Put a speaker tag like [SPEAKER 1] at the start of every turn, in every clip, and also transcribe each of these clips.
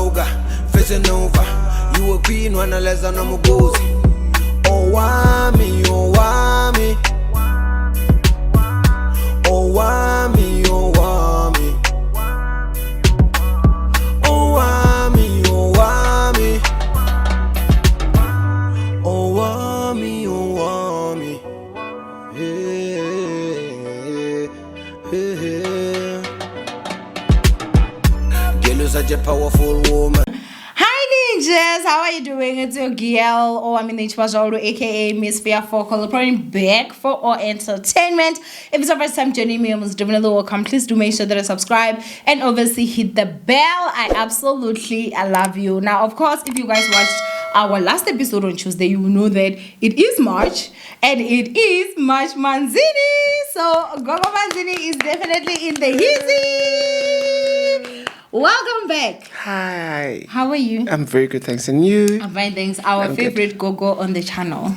[SPEAKER 1] Yoga, facing over. You a queen when I less than I'm a gozy. Owamie, Owamie. Owamie, Owamie. Owamie, Owamie. Owamie, Owamie. Hey, hey, hey. Girl, you're such a powerful woman.
[SPEAKER 2] Ninjas, how are you doing? It's your girl, Owamie aka Miss Fear Focal, reporting back for our entertainment. If it's your first time joining me, I'm most definitely welcome. Please do make sure that you subscribe and obviously hit the bell. I love you. Now, of course, if you guys watched our last episode on Tuesday, you will know that it is March and it is March Manzini. So Gogo Manzini is definitely in the easy. Welcome back.
[SPEAKER 3] Hi.
[SPEAKER 2] How are you?
[SPEAKER 3] I'm very good, thanks. And you?
[SPEAKER 2] I'm fine, thanks. Our favorite Gogo on the channel.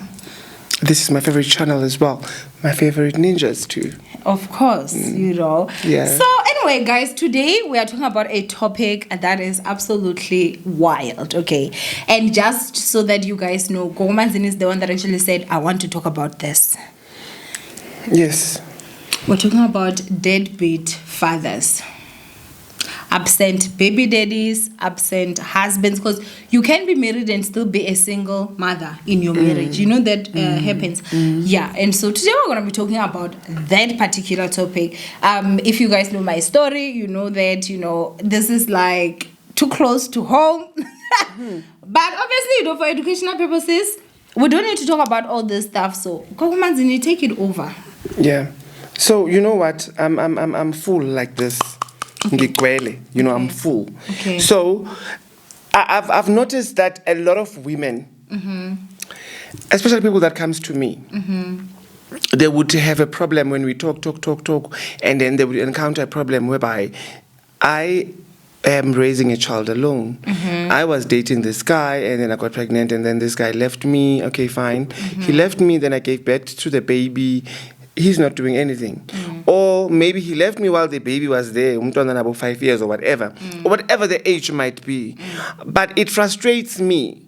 [SPEAKER 3] This is my favorite channel as well. My favorite ninjas too.
[SPEAKER 2] Of course, you know.
[SPEAKER 3] Yeah.
[SPEAKER 2] So anyway, guys, today we are talking about a topic that is absolutely wild, okay? And just so that you guys know, Gogo Manzini is the one that actually said, I want to talk about this.
[SPEAKER 3] Yes.
[SPEAKER 2] We're talking about deadbeat fathers. Absent baby daddies, absent husbands, because you can be married and still be a single mother in your marriage. You know that happens. Yeah, and so today we're going to be talking about that particular topic. If you guys know my story, you know that, this is like too close to home. But obviously, for educational purposes, we don't need to talk about all this stuff. So, Gogo Manzini, take it over.
[SPEAKER 3] Yeah. So, you know what? I'm full like this. Okay. I'm full.
[SPEAKER 2] Okay.
[SPEAKER 3] So I've noticed that a lot of women, especially people that comes to me, they would have a problem when we talk, and then they would encounter a problem whereby I am raising a child alone. I was dating this guy, and then I got pregnant, and then this guy left me. Okay, fine. He left me, then I gave birth to the baby. He's not doing anything. Or maybe he left me while the baby was there, about 5 years or whatever. Or whatever the age might be. But it frustrates me.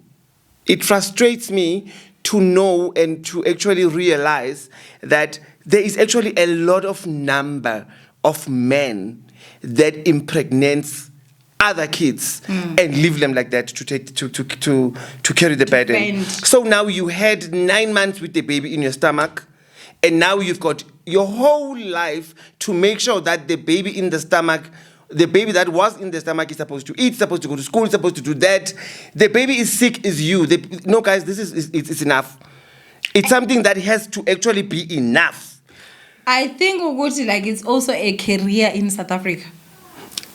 [SPEAKER 3] It frustrates me to know and to actually realize that there is actually a lot of number of men that impregnates other kids and leave them like that to take to carry the burden. So now you had 9 months with the baby in your stomach. And now you've got your whole life to make sure that the baby in the stomach, the baby that was in the stomach is supposed to eat, supposed to go to school, supposed to do that. The baby is sick, is you. No, guys, this is it's enough. It's something that has to actually be enough.
[SPEAKER 2] I think it's also a career in South Africa.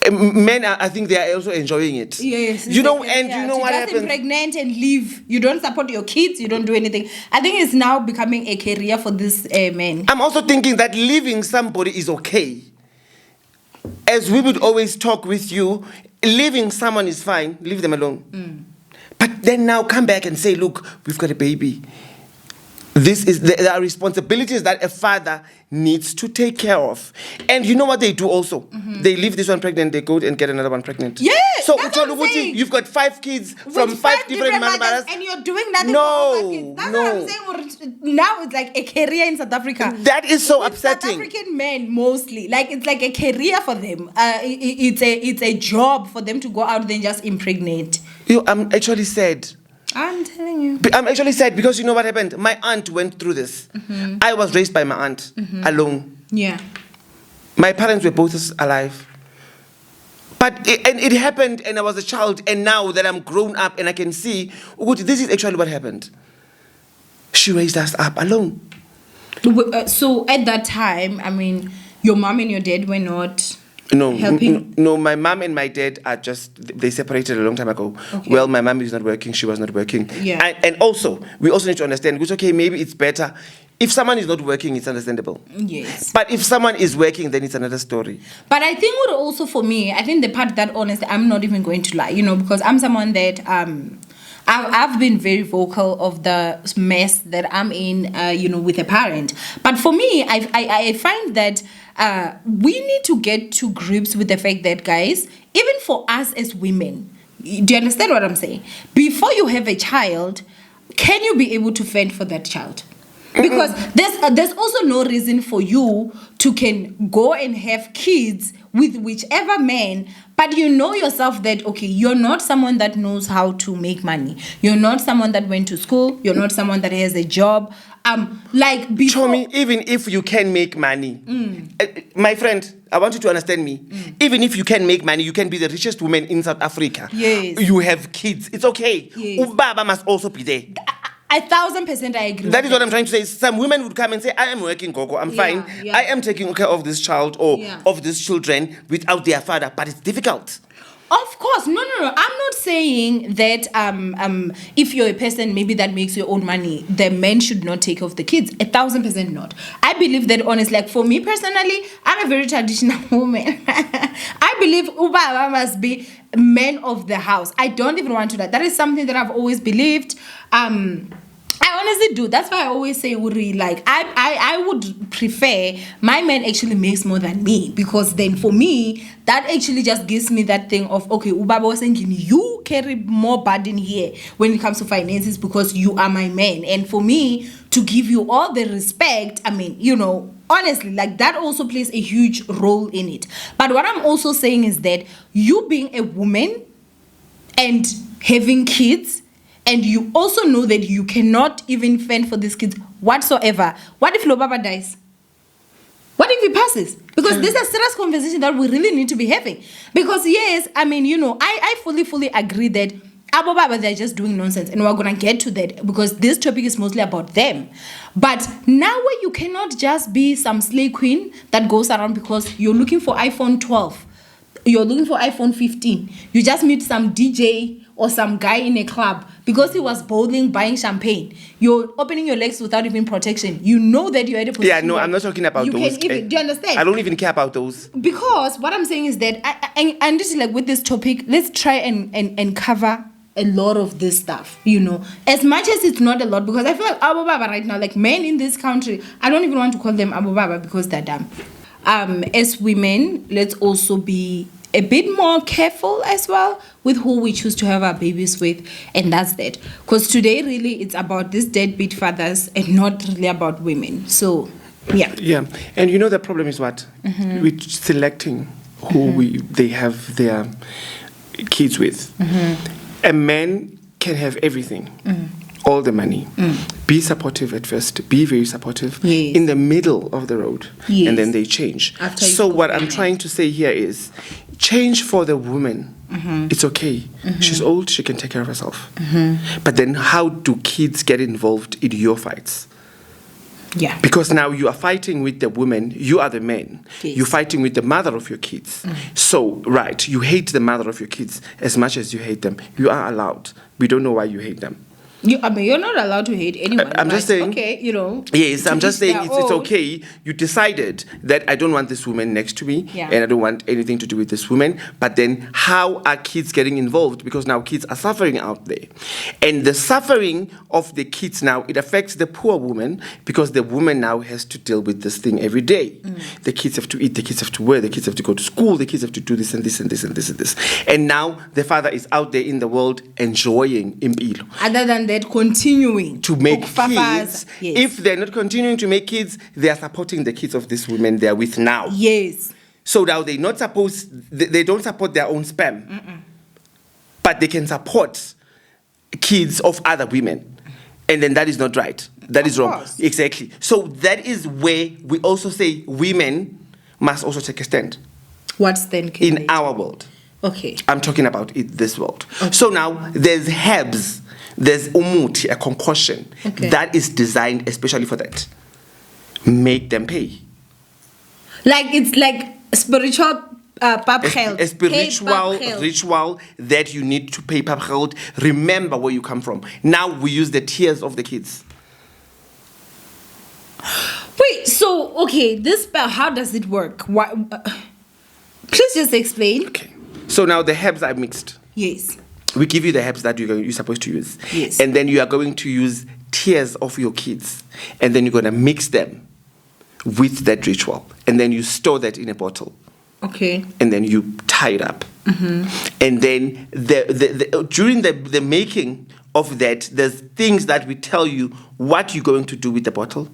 [SPEAKER 3] Men, I think they are also enjoying it.
[SPEAKER 2] Yes.
[SPEAKER 3] You know what happens?
[SPEAKER 2] Just pregnant and leave. You don't support your kids. You don't do anything. I think it's now becoming a career for this men.
[SPEAKER 3] I'm also thinking that leaving somebody is okay. As we would always talk with you, leaving someone is fine. Leave them alone. But then now come back and say, look, we've got a baby. There are responsibilities that a father needs to take care of. And you know what they do also? They leave this one pregnant, they go and get another one pregnant.
[SPEAKER 2] Yeah,
[SPEAKER 3] so
[SPEAKER 2] that's what I'm saying.
[SPEAKER 3] You've got 5 kids from 5 different mothers.
[SPEAKER 2] And you're doing nothing for all 5 kids. That's what I'm saying. Now it's like a career in South Africa.
[SPEAKER 3] That is so upsetting.
[SPEAKER 2] South African men mostly. Like it's like a career for them. It's a job for them to go out and just impregnate.
[SPEAKER 3] I'm actually sad.
[SPEAKER 2] I'm telling you.
[SPEAKER 3] I'm actually sad because you know what happened? My aunt went through this. I was raised by my aunt alone.
[SPEAKER 2] Yeah.
[SPEAKER 3] My parents were both alive. But it happened and I was a child, and now that I'm grown up and I can see, this is actually what happened. She raised us up alone.
[SPEAKER 2] So at that time, I mean, your mom and your dad were not...
[SPEAKER 3] No, my mom and my dad are they separated a long time ago. Okay. Well, my mom is not working, she was not working.
[SPEAKER 2] Yeah.
[SPEAKER 3] And also, we also need to understand, okay, maybe it's better. If someone is not working, it's understandable.
[SPEAKER 2] Yes.
[SPEAKER 3] But if someone is working, then it's another story.
[SPEAKER 2] But I think what also for me, I think the part that honestly, I'm not even going to lie, because I'm someone that... I've been very vocal of the mess that I'm in, with a parent. But for me, I find that we need to get to grips with the fact that, guys, even for us as women, Do you understand what I'm saying? Before you have a child, can you be able to fend for that child? Because there's also no reason for you to can go and have kids with whichever man, but you know yourself that, okay, you're not someone that knows how to make money. You're not someone that went to school. You're not someone that has a job. Like before.
[SPEAKER 3] Show me, even if you can make money, my friend, I want you to understand me. Even if you can make money, you can be the richest woman in South Africa.
[SPEAKER 2] Yes.
[SPEAKER 3] You have kids. It's okay.
[SPEAKER 2] Yes.
[SPEAKER 3] Ubaba must also be there.
[SPEAKER 2] 1,000% I agree.
[SPEAKER 3] That is what I'm trying to say. Some women would come and say, I am working, Gogo, I'm fine.
[SPEAKER 2] Yeah.
[SPEAKER 3] I am taking care of this child or of these children without their father, but it's difficult.
[SPEAKER 2] Of course, no. I'm not saying that if you're a person maybe that makes your own money, the men should not take care of the kids. 1,000% not. I believe that honestly, like for me personally, I'm a very traditional woman. I believe Ubaba must be men of the house. I don't even want to that. That is something that I've always believed. I honestly do. That's why I always say, Uri, like, I would prefer my man actually makes more than me. Because then for me, that actually just gives me that thing of, okay, Ubaba was saying, you carry more burden here when it comes to finances because you are my man. And for me, to give you all the respect, I mean, honestly, like that also plays a huge role in it. But what I'm also saying is that you being a woman and having kids, and you also know that you cannot even fend for these kids whatsoever. What if Lobaba dies? What if he passes? Because this is a serious conversation that we really need to be having. Because yes, I mean, I fully agree that Abo Baba, they're just doing nonsense. And we're going to get to that because this topic is mostly about them. But now where you cannot just be some slay queen that goes around because you're looking for iPhone 12. You're looking for iPhone 15. You just meet some DJ or some guy in a club because he was bowling, buying champagne. You're opening your legs without even protection. You know that you're at a position.
[SPEAKER 3] Yeah, no, I'm not talking about those.
[SPEAKER 2] Do you understand?
[SPEAKER 3] I don't even care about those.
[SPEAKER 2] Because what I'm saying is that, and this is like with this topic, let's try and cover a lot of this stuff, as much as it's not a lot, because I feel like Abu Baba right now, like men in this country, I don't even want to call them Abu Baba because they're dumb. As women, let's also be a bit more careful as well with who we choose to have our babies with, and that's that. Because today, really, it's about these deadbeat fathers and not really about women. So, yeah.
[SPEAKER 3] Yeah, and the problem is what? With selecting who they have their kids with. A man can have everything. All the money. Be supportive at first. Be very supportive.
[SPEAKER 2] Yes.
[SPEAKER 3] In the middle of the road.
[SPEAKER 2] Yes.
[SPEAKER 3] And then they change. So what I'm trying to say here is change for the woman. It's okay. She's old. She can take care of herself. But then how do kids get involved in your fights?
[SPEAKER 2] Yeah.
[SPEAKER 3] Because now you are fighting with the woman, you are the man.
[SPEAKER 2] Yes.
[SPEAKER 3] You're fighting with the mother of your kids. So, right, you hate the mother of your kids as much as you hate them. You are allowed. We don't know why you hate them.
[SPEAKER 2] You're not allowed to hate anyone.
[SPEAKER 3] I'm just saying.
[SPEAKER 2] Okay,
[SPEAKER 3] Yes, I'm just saying it's
[SPEAKER 2] own.
[SPEAKER 3] okay. You decided that I don't want this woman next to me,
[SPEAKER 2] Yeah.
[SPEAKER 3] and I don't want anything to do with this woman. But then, how are kids getting involved? Because now kids are suffering out there, and the suffering of the kids now, it affects the poor woman because the woman now has to deal with this thing every day. The kids have to eat, the kids have to wear, the kids have to go to school, the kids have to do this and this and this and this and this. And now the father is out there in the world enjoying impilo.
[SPEAKER 2] Other than that, continuing
[SPEAKER 3] To make
[SPEAKER 2] Okufafaz,
[SPEAKER 3] kids.
[SPEAKER 2] yes.
[SPEAKER 3] If they're not continuing to make kids, they are supporting the kids of these women they're with now.
[SPEAKER 2] Yes.
[SPEAKER 3] So now they don't support their own sperm, but they can support kids of other women, and then that is not right. That is wrong.
[SPEAKER 2] Course.
[SPEAKER 3] Exactly. So that is where we also say women must also take a stand
[SPEAKER 2] What's then?
[SPEAKER 3] in our world.
[SPEAKER 2] Okay.
[SPEAKER 3] I'm talking about this world. So now there's herbs. There's umuti, a concoction that is designed especially for that. Make them pay.
[SPEAKER 2] Like it's like spiritual
[SPEAKER 3] A spiritual ritual that you need to pay papgeld. Remember where you come from. Now we use the tears of the kids.
[SPEAKER 2] Wait, so okay, this spell, how does it work? Why? Please just explain.
[SPEAKER 3] Okay. So now the herbs are mixed.
[SPEAKER 2] Yes.
[SPEAKER 3] We give you the herbs that you're supposed to use.
[SPEAKER 2] Yes.
[SPEAKER 3] And then you are going to use tears of your kids. And then you're going to mix them with that ritual. And then you store that in a bottle.
[SPEAKER 2] Okay.
[SPEAKER 3] and then you tie it up. And then during the making of that, there's things that we tell you what you're going to do with the bottle,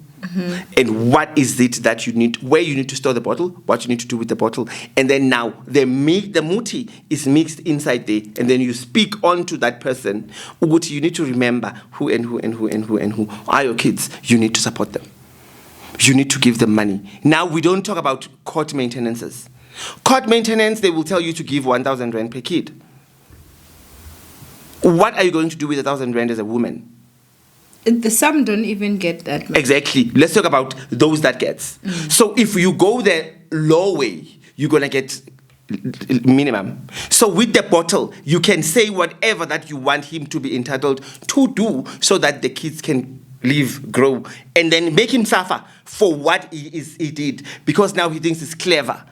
[SPEAKER 3] and what is it that you need, where you need to store the bottle, what you need to do with the bottle. And then now the muti is mixed inside there, and then you speak on to that person. Uguti, you need to remember who and who and who and who and who are your kids. You need to support them. You need to give them money. Now we don't talk about court maintenances. Court maintenance, they will tell you to give 1,000 rand per kid. What are you going to do with 1,000 rand as a woman?
[SPEAKER 2] Some don't even get that much.
[SPEAKER 3] Exactly. Let's talk about those that gets. So if you go the low way, you're going to get minimum. So with the bottle, you can say whatever that you want him to be entitled to do so that the kids can live, grow, and then make him suffer for what he did, because now he thinks it's clever.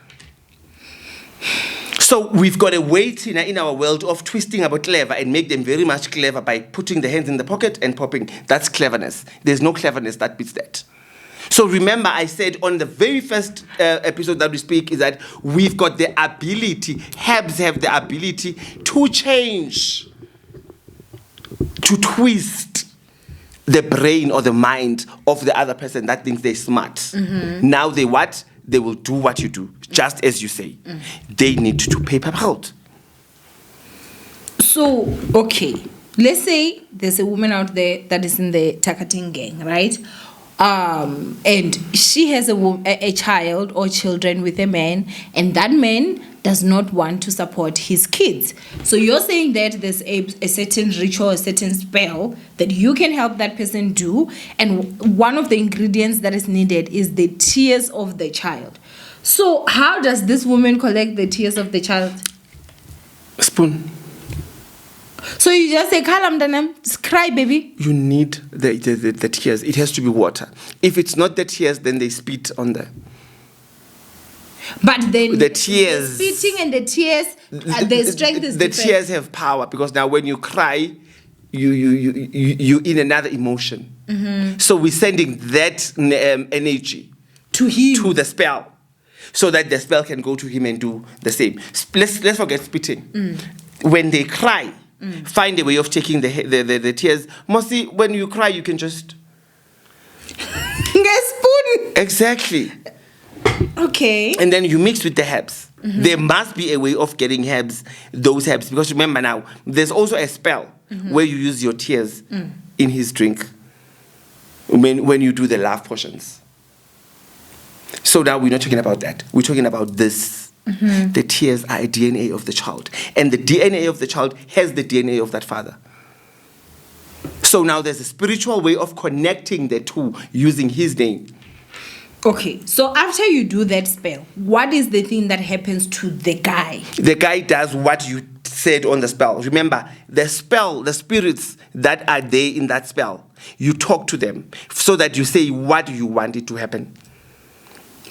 [SPEAKER 3] So we've got a way in our world of twisting about clever and make them very much clever by putting the hands in the pocket and popping. That's cleverness. There's no cleverness that beats that. So remember, I said on the very first episode that we speak is that we've got the ability, herbs have the ability to change, to twist the brain or the mind of the other person that thinks they're smart. Now they what? They will do what you do, just as you say. They need to pay out.
[SPEAKER 2] So, okay, let's say there's a woman out there that is in the Takating gang, right? And she has a child or children with a man, and that man does not want to support his kids. So you're saying that there's a certain ritual, a certain spell that you can help that person do, and one of the ingredients that is needed is the tears of the child. So how does this woman collect the tears of the child?
[SPEAKER 3] Spoon.
[SPEAKER 2] So you just say, Kalam Danam, cry, baby.
[SPEAKER 3] You need the tears. It has to be water. If it's not the tears, then they spit on the...
[SPEAKER 2] But then
[SPEAKER 3] the tears,
[SPEAKER 2] the spitting and the tears, the strength is
[SPEAKER 3] the
[SPEAKER 2] different.
[SPEAKER 3] tears have power, because now when you cry, you in another emotion. So we're sending that energy
[SPEAKER 2] to him,
[SPEAKER 3] to the spell, so that the spell can go to him and do the same. Let's forget spitting. When they cry, find a way of taking the tears. Mostly when you cry, you can just
[SPEAKER 2] get spoon.
[SPEAKER 3] Exactly.
[SPEAKER 2] Okay.
[SPEAKER 3] And then you mix with the herbs. There must be a way of getting those herbs. Because remember now, there's also a spell where you use your tears in his drink when you do the love potions. So now we're not talking about that. We're talking about this. The tears are a DNA of the child. And the DNA of the child has the DNA of that father. So now there's a spiritual way of connecting the two using his name.
[SPEAKER 2] Okay, so after you do that spell, what is the thing that happens to the guy?
[SPEAKER 3] The guy does what you said on the spell. Remember, the spell, the spirits that are there in that spell, you talk to them so that you say what you want it to happen.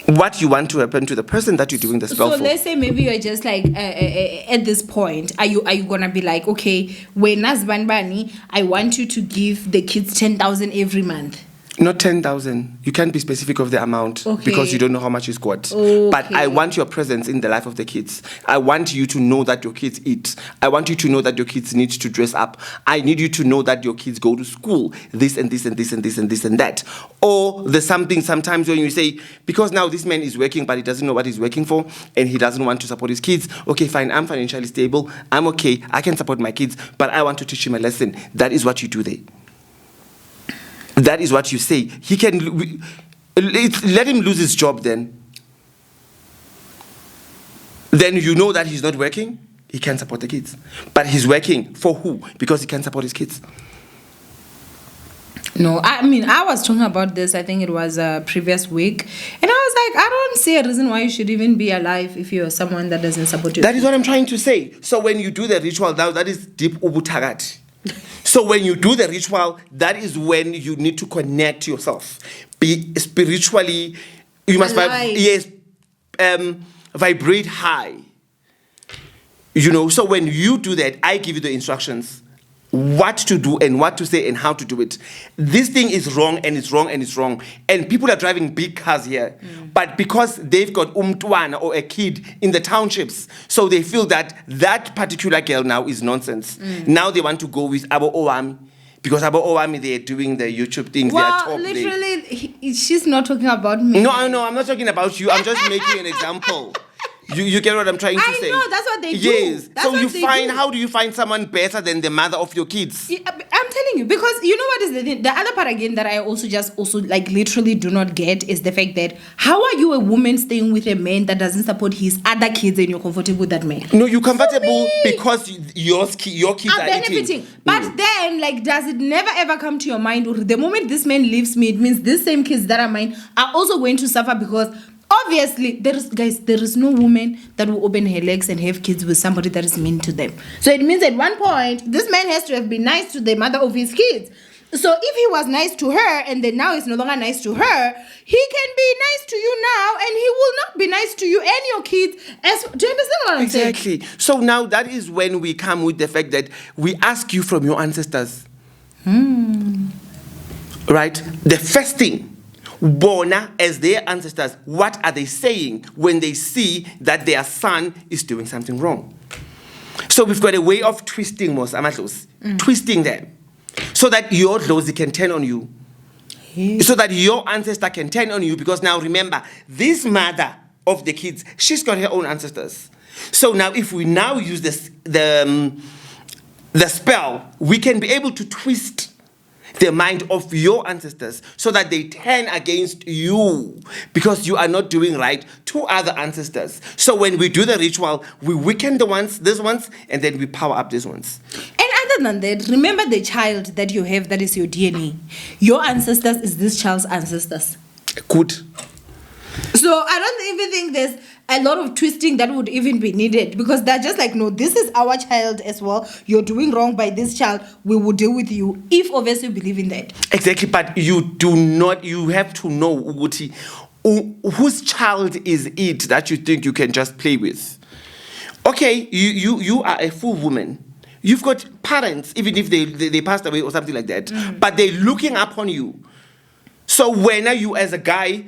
[SPEAKER 3] What you want to happen to the person that you're doing the spell for.
[SPEAKER 2] So let's say maybe you're just like, at this point, are you gonna be like, okay, when Nazban Bani, I want you to give the kids 10,000 every month?
[SPEAKER 3] Not 10,000. You can't be specific of the amount because you don't know how much is got.
[SPEAKER 2] Okay.
[SPEAKER 3] But I want your presence in the life of the kids. I want you to know that your kids eat. I want you to know that your kids need to dress up. I need you to know that your kids go to school. This and this and this and this and this and that. Or there's something sometimes when you say, because now this man is working but he doesn't know what he's working for and he doesn't want to support his kids. Okay, fine, I'm financially stable. I'm okay. I can support my kids, but I want to teach him a lesson. That is what you do there. That is what you say. He can let him lose his job then. Then you know that he's not working, he can't support the kids. But he's working for who? Because he can't support his kids.
[SPEAKER 2] No, I mean, I was talking about this, I think it was previous week. And I was like, I don't see a reason why you should even be alive if you're someone that doesn't support you.
[SPEAKER 3] That is what I'm trying to say. So when you do the ritual, that is deep ubutagati. So when you do the ritual, that is when you need to connect yourself. Be spiritually, you must vibrate high. You know, so when you do that, I give you the instructions. what to do and what to say and how to do it. This thing is wrong and it's wrong and it's wrong. And people are driving big cars here. But because they've got umtwana or a kid in the townships, so they feel that that particular girl now is nonsense. Now they want to go with Abo Owamie. Because about Owamie, they're doing the YouTube things.
[SPEAKER 2] Well,
[SPEAKER 3] they are top.
[SPEAKER 2] literally, she's not talking about me.
[SPEAKER 3] No, I'm not talking about you. I'm just making an example. You get what I'm trying to say?
[SPEAKER 2] I know, that's what they do.
[SPEAKER 3] Yes.
[SPEAKER 2] That's
[SPEAKER 3] So
[SPEAKER 2] what
[SPEAKER 3] you
[SPEAKER 2] they
[SPEAKER 3] find,
[SPEAKER 2] do.
[SPEAKER 3] how do you find someone better than the mother of your kids?
[SPEAKER 2] Yeah, I'm telling you, because you know what is the thing? The other part again that I also like literally do not get is the fact that how are you a woman staying with a man that doesn't support his other kids and you're comfortable with that man?
[SPEAKER 3] No, you're comfortable because your kids are
[SPEAKER 2] benefiting.
[SPEAKER 3] eating.
[SPEAKER 2] But then, like, does it never ever come to your mind, or the moment this man leaves me, it means these same kids that are mine are also going to suffer? Because obviously, there is no woman that will open her legs and have kids with somebody that is mean to them. So it means at one point, this man has to have been nice to the mother of his kids. So if he was nice to her and then now he's no longer nice to her, he can be nice to you now and he will not be nice to you and your kids. Do you understand what I'm saying?
[SPEAKER 3] Exactly. So now that is when we come with the fact that we ask you from your ancestors. Right? The first thing, Bona, as their ancestors, what are they saying when they see that their son is doing something wrong? So we've got a way of twisting most amatlos, twisting them, so that your dlozi can turn on you, so that your ancestor can turn on you. Because now remember, this mother of the kids, she's got her own ancestors. So now if we now use the spell, we can be able to twist the mind of your ancestors so that they turn against you because you are not doing right to other ancestors. So when we do the ritual, we weaken these ones, and then we power up these ones.
[SPEAKER 2] And other than that, remember the child that you have that is your DNA. Your ancestors is this child's ancestors.
[SPEAKER 3] Good.
[SPEAKER 2] So I don't even think there's a lot of twisting that would even be needed, because they're just like, no, this is our child as well. You're doing wrong by this child. We will deal with you if obviously you believe in that.
[SPEAKER 3] Exactly, but you have to know Uguti, whose child is it that you think you can just play with. Okay, you are a full woman. You've got parents, even if they passed away or something like that, but they're looking up on you. So when are you as a guy,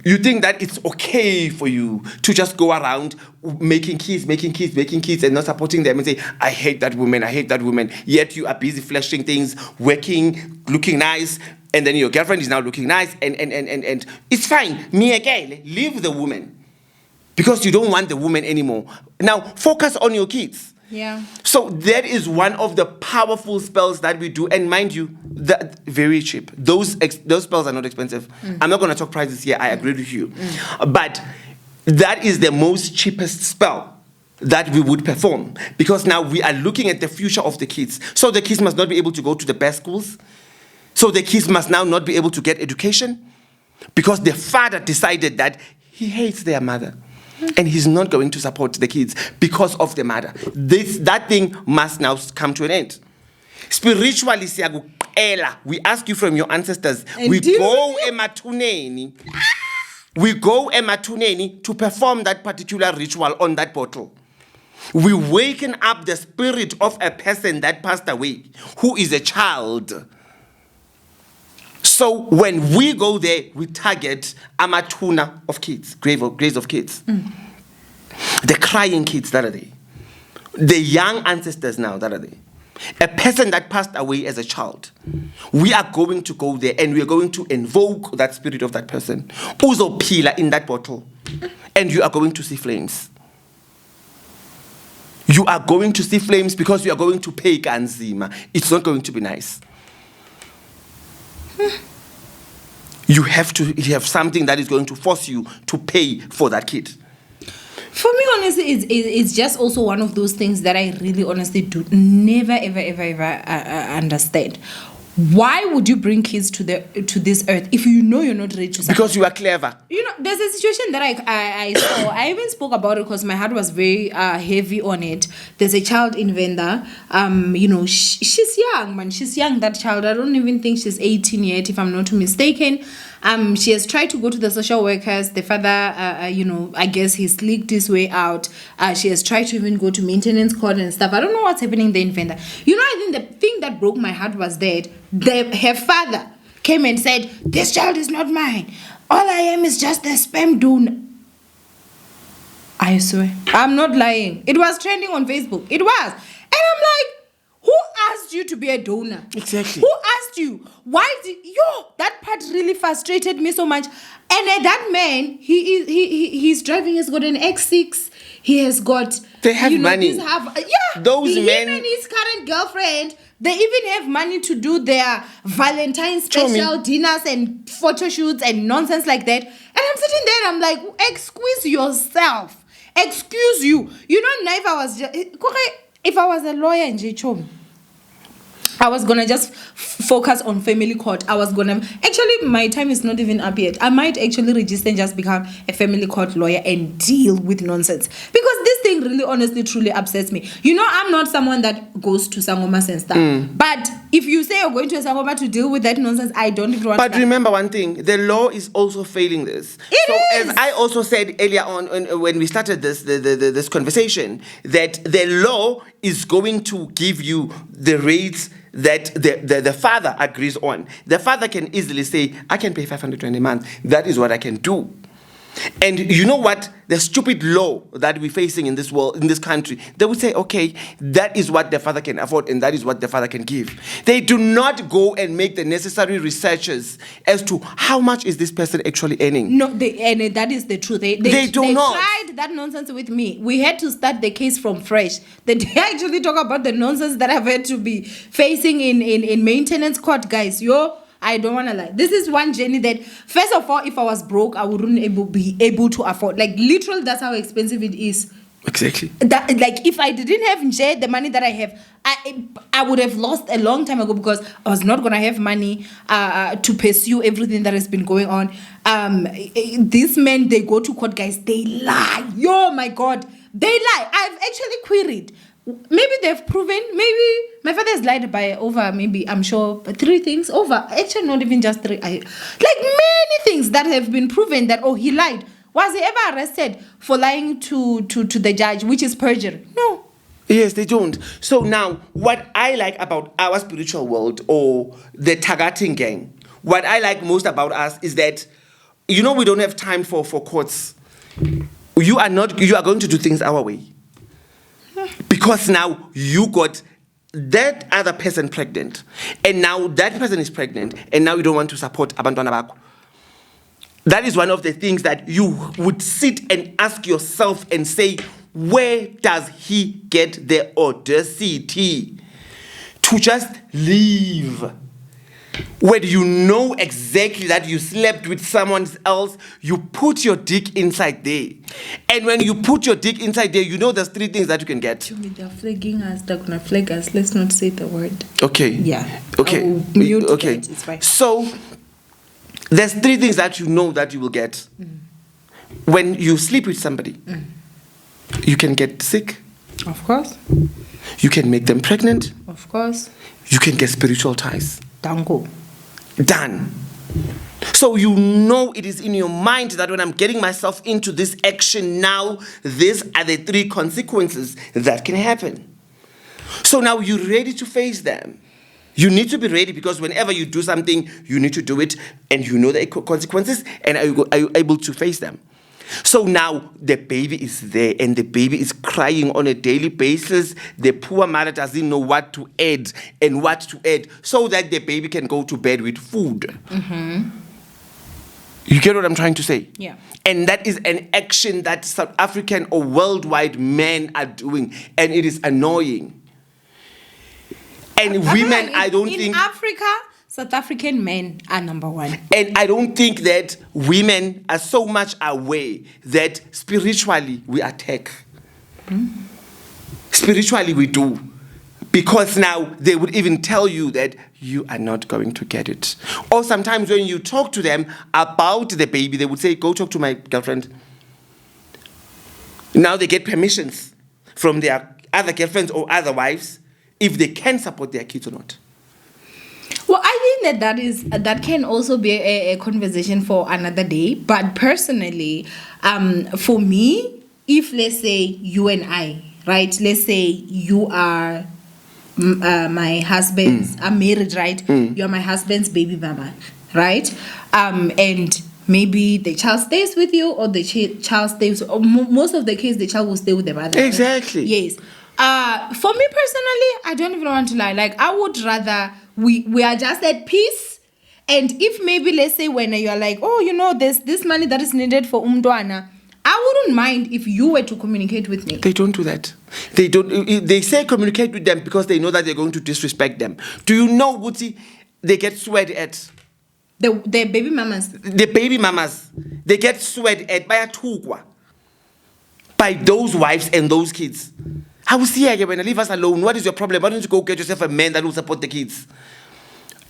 [SPEAKER 3] you think that it's okay for you to just go around making kids and not supporting them and say, I hate that woman, yet you are busy flashing things, working, looking nice, and then your girlfriend is now looking nice, and it's fine. Me again, leave the woman because you don't want the woman anymore. Now focus on your kids.
[SPEAKER 2] Yeah.
[SPEAKER 3] So that is one of the powerful spells that we do, and mind you, that very cheap. Those spells are not expensive. I'm not going to talk prices here. I agree with you, but that is the most cheapest spell that we would perform, because now we are looking at the future of the kids. So the kids must not be able to go to the best schools. So the kids must now not be able to get education, because the father decided that he hates their mother. And he's not going to support the kids because of the mother. That thing must now come to an end. Spiritually, we ask you from your ancestors.
[SPEAKER 2] And
[SPEAKER 3] We go ematuneni to perform that particular ritual on that bottle. We waken up the spirit of a person that passed away, who is a child. So when we go there, we target amatuna of kids, graves of kids. The crying kids that are there. The young ancestors now that are there. A person that passed away as a child. We are going to go there and we are going to invoke that spirit of that person. Uzo pila in that bottle. And you are going to see flames. You are going to see flames because you are going to pay kanzima. It's not going to be nice. You have something that is going to force you to pay for that kid.
[SPEAKER 2] For me, honestly, it's just also one of those things that I really honestly do never ever understand. Why would you bring kids to this earth if you know you're not ready to support?
[SPEAKER 3] Because you are clever.
[SPEAKER 2] You know, there's a situation that I saw. I even spoke about it because my heart was very heavy on it. There's a child in Venda. She's young, man. She's young, that child. I don't even think she's 18 yet, if I'm not mistaken. She has tried to go to the social workers. The father, I guess he slicked his way out. She has tried to even go to maintenance court and stuff. I don't know what's happening there in Venda. I think thing that broke my heart was that her father came and said, this child is not mine. All I am is just a sperm donor. I swear. I'm not lying. It was trending on Facebook. It was. And I'm like, who asked you to be a donor?
[SPEAKER 3] Exactly.
[SPEAKER 2] Who asked you? Why did that part really frustrated me so much. And that man, he's driving, he's got an X6. He has got,
[SPEAKER 3] they have money. Those men,
[SPEAKER 2] him and his current girlfriend, they even have money to do their Valentine's special dinners and photo shoots and nonsense like that. And I'm sitting there and I'm like, excuse yourself. Excuse you. You know, now if I was a lawyer in J-Chom, I was gonna just focus on family court. Actually, my time is not even up yet. I might actually register and just become a family court lawyer and deal with nonsense. Because this thing really, honestly, truly upsets me. You know, I'm not someone that goes to Sangomas and stuff. But if you say you're going to a Sangoma to deal with that nonsense, I don't even want to.
[SPEAKER 3] But remember one thing, the law is also failing this.
[SPEAKER 2] It is.
[SPEAKER 3] As I also said earlier on when we started this conversation, that the law is going to give you the rates that the father agrees on. The father can easily say, I can pay 520 a month. That is what I can do. And you know what? The stupid law that we're facing in this world, in this country, they would say, okay, that is what the father can afford and that is what the father can give. They do not go and make the necessary researches as to how much is this person actually earning.
[SPEAKER 2] No, and that is the truth. They do not. They tried that nonsense with me. We had to start the case from fresh. They actually talk about the nonsense that I've had to be facing in maintenance court, guys. I don't want to lie. This is one journey that, first of all, if I was broke, I wouldn't be able to afford. Like, literally, that's how expensive it is.
[SPEAKER 3] Exactly.
[SPEAKER 2] That, like, if I didn't have the money that I have, I would have lost a long time ago because I was not going to have money to pursue everything that has been going on. These men, they go to court, guys. They lie. Yo, my God. They lie. I've actually queried. Maybe they've proven, maybe my father has lied by over, maybe I'm sure 3 things over. Actually, not even just 3. Like many things that have been proven that, he lied. Was he ever arrested for lying to the judge, which is perjury? No.
[SPEAKER 3] Yes, they don't. So now, what I like about our spiritual world or the Tagating gang, what I like most about us is that, we don't have time for courts. You are going to do things our way. Because now you got that other person pregnant, and now that person is pregnant, and now you don't want to support abantwana bakho. That is one of the things that you would sit and ask yourself and say, where does he get the audacity to just leave? When you know exactly that you slept with someone else, you put your dick inside there. And when you put your dick inside there, there's 3 things that you can get.
[SPEAKER 2] They're flagging us. They're going to flag us. Let's not say the word.
[SPEAKER 3] Okay.
[SPEAKER 2] Yeah.
[SPEAKER 3] Okay. Okay.
[SPEAKER 2] It's fine.
[SPEAKER 3] So, there's 3 things that you know that you will get. When you sleep with somebody, you can get sick.
[SPEAKER 2] Of course.
[SPEAKER 3] You can make them pregnant.
[SPEAKER 2] Of course.
[SPEAKER 3] You can get spiritual ties.
[SPEAKER 2] Dango.
[SPEAKER 3] Done. So it is in your mind that when I'm getting myself into this action now, these are the 3 consequences that can happen. So now you're ready to face them. You need to be ready because whenever you do something, you need to do it and you know the consequences and are you able to face them. So now the baby is there and the baby is crying on a daily basis. The poor mother doesn't know what to add and what to add so that the baby can go to bed with food. Mm-hmm. You get what I'm trying to say?
[SPEAKER 2] Yeah.
[SPEAKER 3] And that is an action that South African or worldwide men are doing, and it is annoying. And women, I don't think...
[SPEAKER 2] In Africa, South African men are number 1.
[SPEAKER 3] And I don't think that women are so much aware that spiritually we attack. Spiritually we do. Because now they would even tell you that you are not going to get it. Or sometimes when you talk to them about the baby, they would say, go talk to my girlfriend. Now they get permissions from their other girlfriends or other wives if they can support their kids or not.
[SPEAKER 2] Well, I think that can also be a conversation for another day. But personally, for me, if let's say you and I, right, let's say you are my husband's, I'm married, right? You're my husband's baby mama, right? And maybe the child stays with you, or the child stays, or most of the case, the child will stay with the mother.
[SPEAKER 3] Exactly.
[SPEAKER 2] Yes. For me personally, I don't even want to lie. Like, I would rather we are just at peace. And if maybe, let's say, when you're like, oh, you know, there's this money that is needed for umdwana, I wouldn't mind if you were to communicate with me.
[SPEAKER 3] They don't do that. They don't. They say communicate with them because they know that they're going to disrespect them. Do you know, Guti, they get sweat at?
[SPEAKER 2] The baby mamas.
[SPEAKER 3] The baby mamas, they get sweat at by a tukwa, by those wives and those kids. I will see again when I leave us alone. What is your problem? Why don't you go get yourself a man that will support the kids?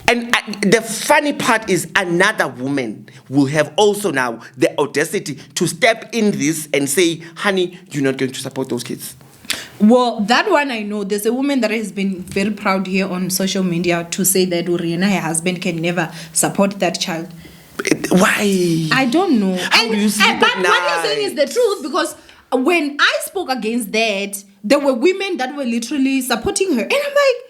[SPEAKER 3] And the funny part is another woman will have also now the audacity to step in this and say, honey, you're not going to support those kids.
[SPEAKER 2] Well, that one I know. There's a woman that has been very proud here on social media to say that Uriana, her husband, can never support that child.
[SPEAKER 3] Why?
[SPEAKER 2] I don't know.
[SPEAKER 3] How do you sleep
[SPEAKER 2] but
[SPEAKER 3] at
[SPEAKER 2] what you're saying
[SPEAKER 3] night?
[SPEAKER 2] is the truth, because when I spoke against that, there were women that were literally supporting her. And I'm like,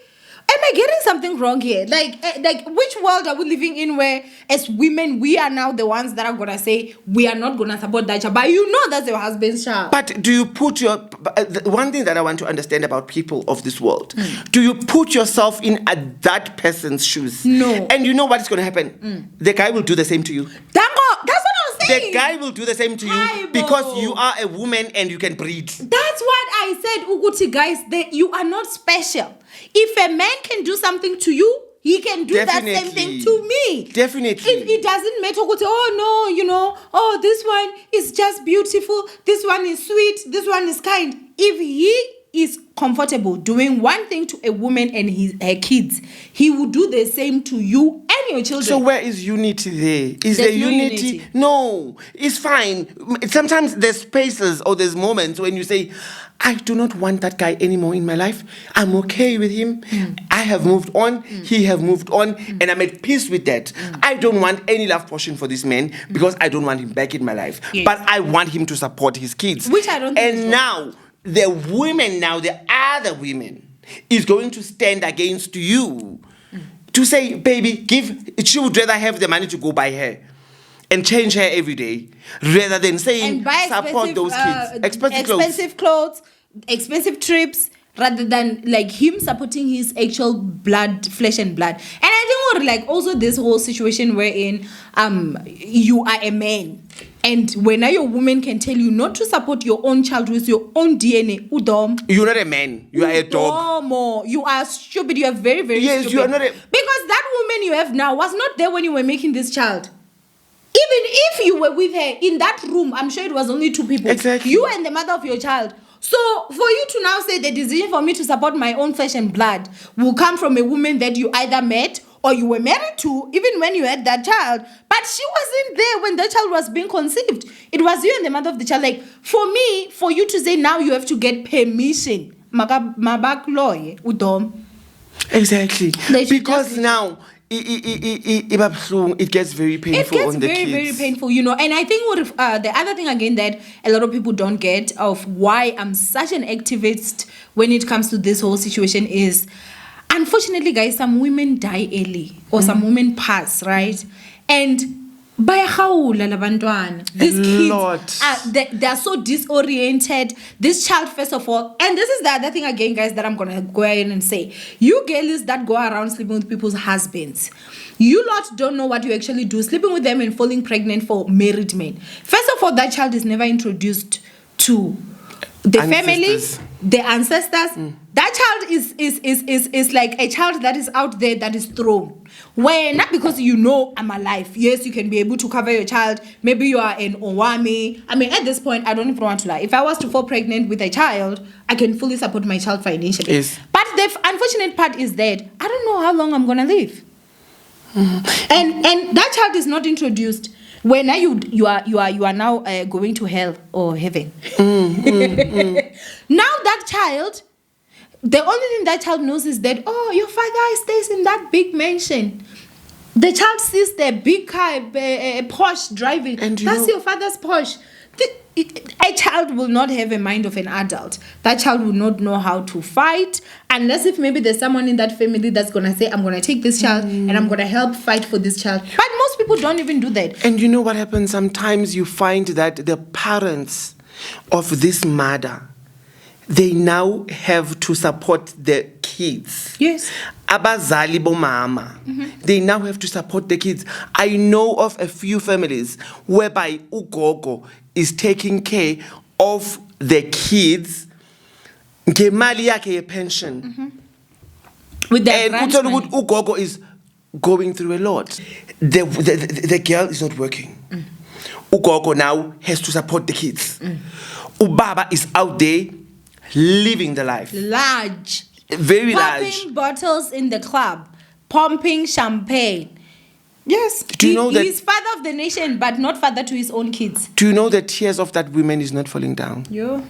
[SPEAKER 2] am I getting something wrong here? Like which world are we living in where, as women, we are now the ones that are gonna say we are not gonna support that child, but you know that's your husband's child.
[SPEAKER 3] But do you put your one thing that I want to understand about people of this world? Do you put yourself in at that person's shoes?
[SPEAKER 2] No.
[SPEAKER 3] And you know what is going to happen? The guy will do the same to you.
[SPEAKER 2] That's what I'm saying.
[SPEAKER 3] The guy will do the same to you
[SPEAKER 2] Aibo.
[SPEAKER 3] because you are a woman and you can breed.
[SPEAKER 2] That's what I said, Uguti, guys, that you are not special. If a man can do something to you, he can do
[SPEAKER 3] Definitely.
[SPEAKER 2] that same thing to me.
[SPEAKER 3] Definitely.
[SPEAKER 2] It doesn't matter. Oh, no, you know, oh, this one is just beautiful. This one is sweet. This one is kind. If he is comfortable doing one thing to a woman and her kids, he will do the same to you and your children.
[SPEAKER 3] So where is unity there? Is
[SPEAKER 2] There's
[SPEAKER 3] there
[SPEAKER 2] no
[SPEAKER 3] unity?
[SPEAKER 2] unity.
[SPEAKER 3] No, it's fine. Sometimes there's spaces or there's moments when you say, I do not want that guy anymore in my life. I'm okay with him. I have moved on. He have moved on. And I'm at peace with that. I don't want any love portion for this man because I don't want him back in my life.
[SPEAKER 2] Yes.
[SPEAKER 3] But I want him to support his kids.
[SPEAKER 2] Which I don't think is
[SPEAKER 3] And
[SPEAKER 2] wrong.
[SPEAKER 3] now, the women now, the other women, is going to stand against you to say, baby, she would rather have the money to go buy her and change her every day rather than saying
[SPEAKER 2] and buy
[SPEAKER 3] support those kids.
[SPEAKER 2] expensive clothes, expensive trips, rather than like him supporting his actual blood, flesh and blood. And I think like also this whole situation wherein you are a man, and when your woman can tell you not to support your own child with your own DNA, udom.
[SPEAKER 3] You're not a man. You are a dog.
[SPEAKER 2] Udomo. You are stupid. You are very, very
[SPEAKER 3] Yes,
[SPEAKER 2] stupid.
[SPEAKER 3] you are not a...
[SPEAKER 2] Because that woman you have now was not there when you were making this child. Even if you were with her in that room, I'm sure it was only two people.
[SPEAKER 3] Exactly.
[SPEAKER 2] You and the mother of your child. So for you to now say the decision for me to support my own flesh and blood will come from a woman that you either met or you were married to, even when you had that child, but she wasn't there when that child was being conceived. It was you and the mother of the child. Like, for me, for you to say now you have to get permission, udom.
[SPEAKER 3] Exactly.
[SPEAKER 2] They should
[SPEAKER 3] Because
[SPEAKER 2] just-
[SPEAKER 3] now it gets very painful
[SPEAKER 2] It gets
[SPEAKER 3] on the
[SPEAKER 2] very,
[SPEAKER 3] kids.
[SPEAKER 2] very painful, you know. And I think the other thing again that a lot of people don't get of why I'm such an activist when it comes to this whole situation is, unfortunately, guys, some women die early or some women pass, right? And by how these
[SPEAKER 3] lot.
[SPEAKER 2] kids they're so disoriented. This child, first of all, and this is the other thing again, guys, that I'm gonna go ahead and say, you girls that go around sleeping with people's husbands, you lot don't know what you actually do, sleeping with them and falling pregnant for married men. First of all, that child is never introduced to the
[SPEAKER 3] Ancestors.
[SPEAKER 2] family, the ancestors. That child is like a child that is out there that is thrown. Where not because you know I'm alive. Yes, you can be able to cover your child. Maybe you are an Owamie. I mean, at this point, I don't even want to lie. If I was to fall pregnant with a child, I can fully support my child financially.
[SPEAKER 3] Yes.
[SPEAKER 2] But the unfortunate part is that I don't know how long I'm gonna live. And that child is not introduced. When you are now going to hell or heaven. Now that child, the only thing that child knows is that, oh, your father stays in that big mansion. The child sees the big car, Porsche driving.
[SPEAKER 3] And
[SPEAKER 2] That's your father's Porsche. a child will not have a mind of an adult. That child will not know how to fight unless if maybe there's someone in that family that's going to say, I'm going to take this child and I'm going to help fight for this child. But most people don't even do that.
[SPEAKER 3] And you know what happens? Sometimes you find that the parents of this mother, they now have to support the kids.
[SPEAKER 2] Yes.
[SPEAKER 3] Abazali bomama. They now have to support the kids. I know of a few families whereby ugogo is taking care of the kids ngemali yakhe ye pension.
[SPEAKER 2] With their
[SPEAKER 3] And
[SPEAKER 2] grant money.
[SPEAKER 3] ugogo is going through a lot. The girl is not working. Ugogo now has to support the kids. Ubaba is out there living the life.
[SPEAKER 2] Large.
[SPEAKER 3] Very large.
[SPEAKER 2] Popping bottles in the club. Pumping champagne. Yes.
[SPEAKER 3] Do you know that-
[SPEAKER 2] he's father of the nation, but not father to his own kids.
[SPEAKER 3] Do you know the tears of that woman is not falling down?
[SPEAKER 2] Yeah.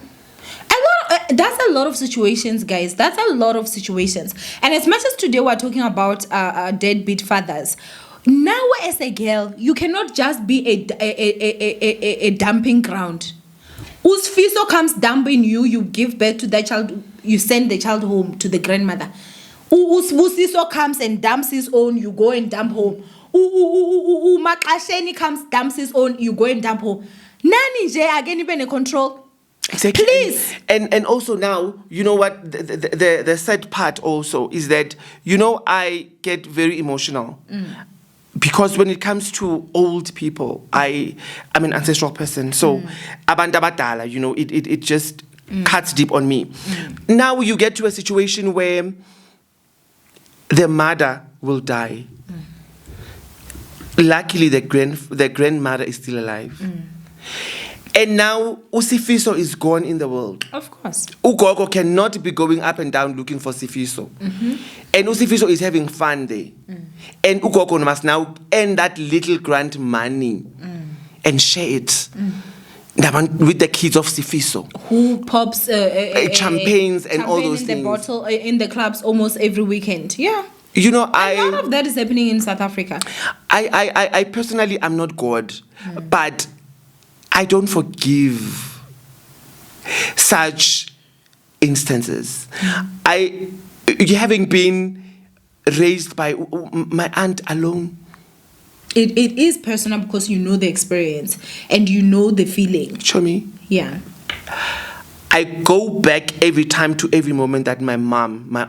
[SPEAKER 2] That's a lot of situations, guys. That's a lot of situations. And as much as today we're talking about deadbeat fathers, now as a girl, you cannot just be a dumping ground. Usfiso comes dumping you, you give birth to that child, you send the child home to the grandmother. Usiso comes and dumps his own, you go and dump home. Makasheni comes, dumps his own, you go and dump home. Nani je again even a control.
[SPEAKER 3] Exactly.
[SPEAKER 2] Please.
[SPEAKER 3] And also now, you know what, the sad part also is that, you know, I get very emotional. Because when it comes to old people, I'm an ancestral person. So, abantu abadala, you know, it just cuts deep on me. Now you get to a situation where the mother will die. Luckily, the grandmother is still alive. And now Usifiso is gone in the world.
[SPEAKER 2] Of course.
[SPEAKER 3] Ugogo cannot be going up and down looking for Sifiso. And Usifiso is having fun there. And Ugogo must now earn that little grant money and share it with the kids of Sifiso.
[SPEAKER 2] Who pops
[SPEAKER 3] champagnes and all those
[SPEAKER 2] in
[SPEAKER 3] things.
[SPEAKER 2] The bottle in the clubs almost every weekend. Yeah.
[SPEAKER 3] You know,
[SPEAKER 2] A lot of that is happening in South Africa.
[SPEAKER 3] I personally am not God, but I don't forgive such instances. Having been raised by my aunt alone.
[SPEAKER 2] It is personal because you know the experience and you know the feeling.
[SPEAKER 3] Show me.
[SPEAKER 2] Yeah.
[SPEAKER 3] I go back every time to every moment that my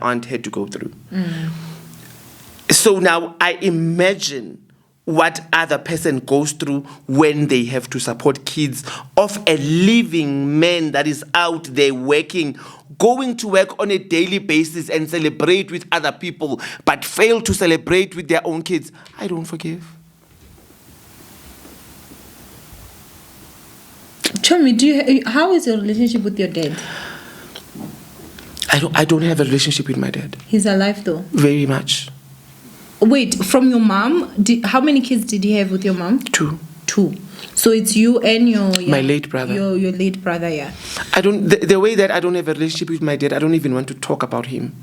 [SPEAKER 3] aunt had to go through. So now I imagine what other person goes through when they have to support kids of a living man that is out there working, going to work on a daily basis and celebrate with other people, but fail to celebrate with their own kids. I don't forgive.
[SPEAKER 2] Tell me, how is your relationship with your dad?
[SPEAKER 3] I don't have a relationship with my dad.
[SPEAKER 2] He's alive though?
[SPEAKER 3] Very much.
[SPEAKER 2] Wait, from your mom, how many kids did you have with your mom?
[SPEAKER 3] Two.
[SPEAKER 2] So it's you and
[SPEAKER 3] my late brother.
[SPEAKER 2] Your late brother, yeah.
[SPEAKER 3] I don't. The way that I don't have a relationship with my dad, I don't even want to talk about him.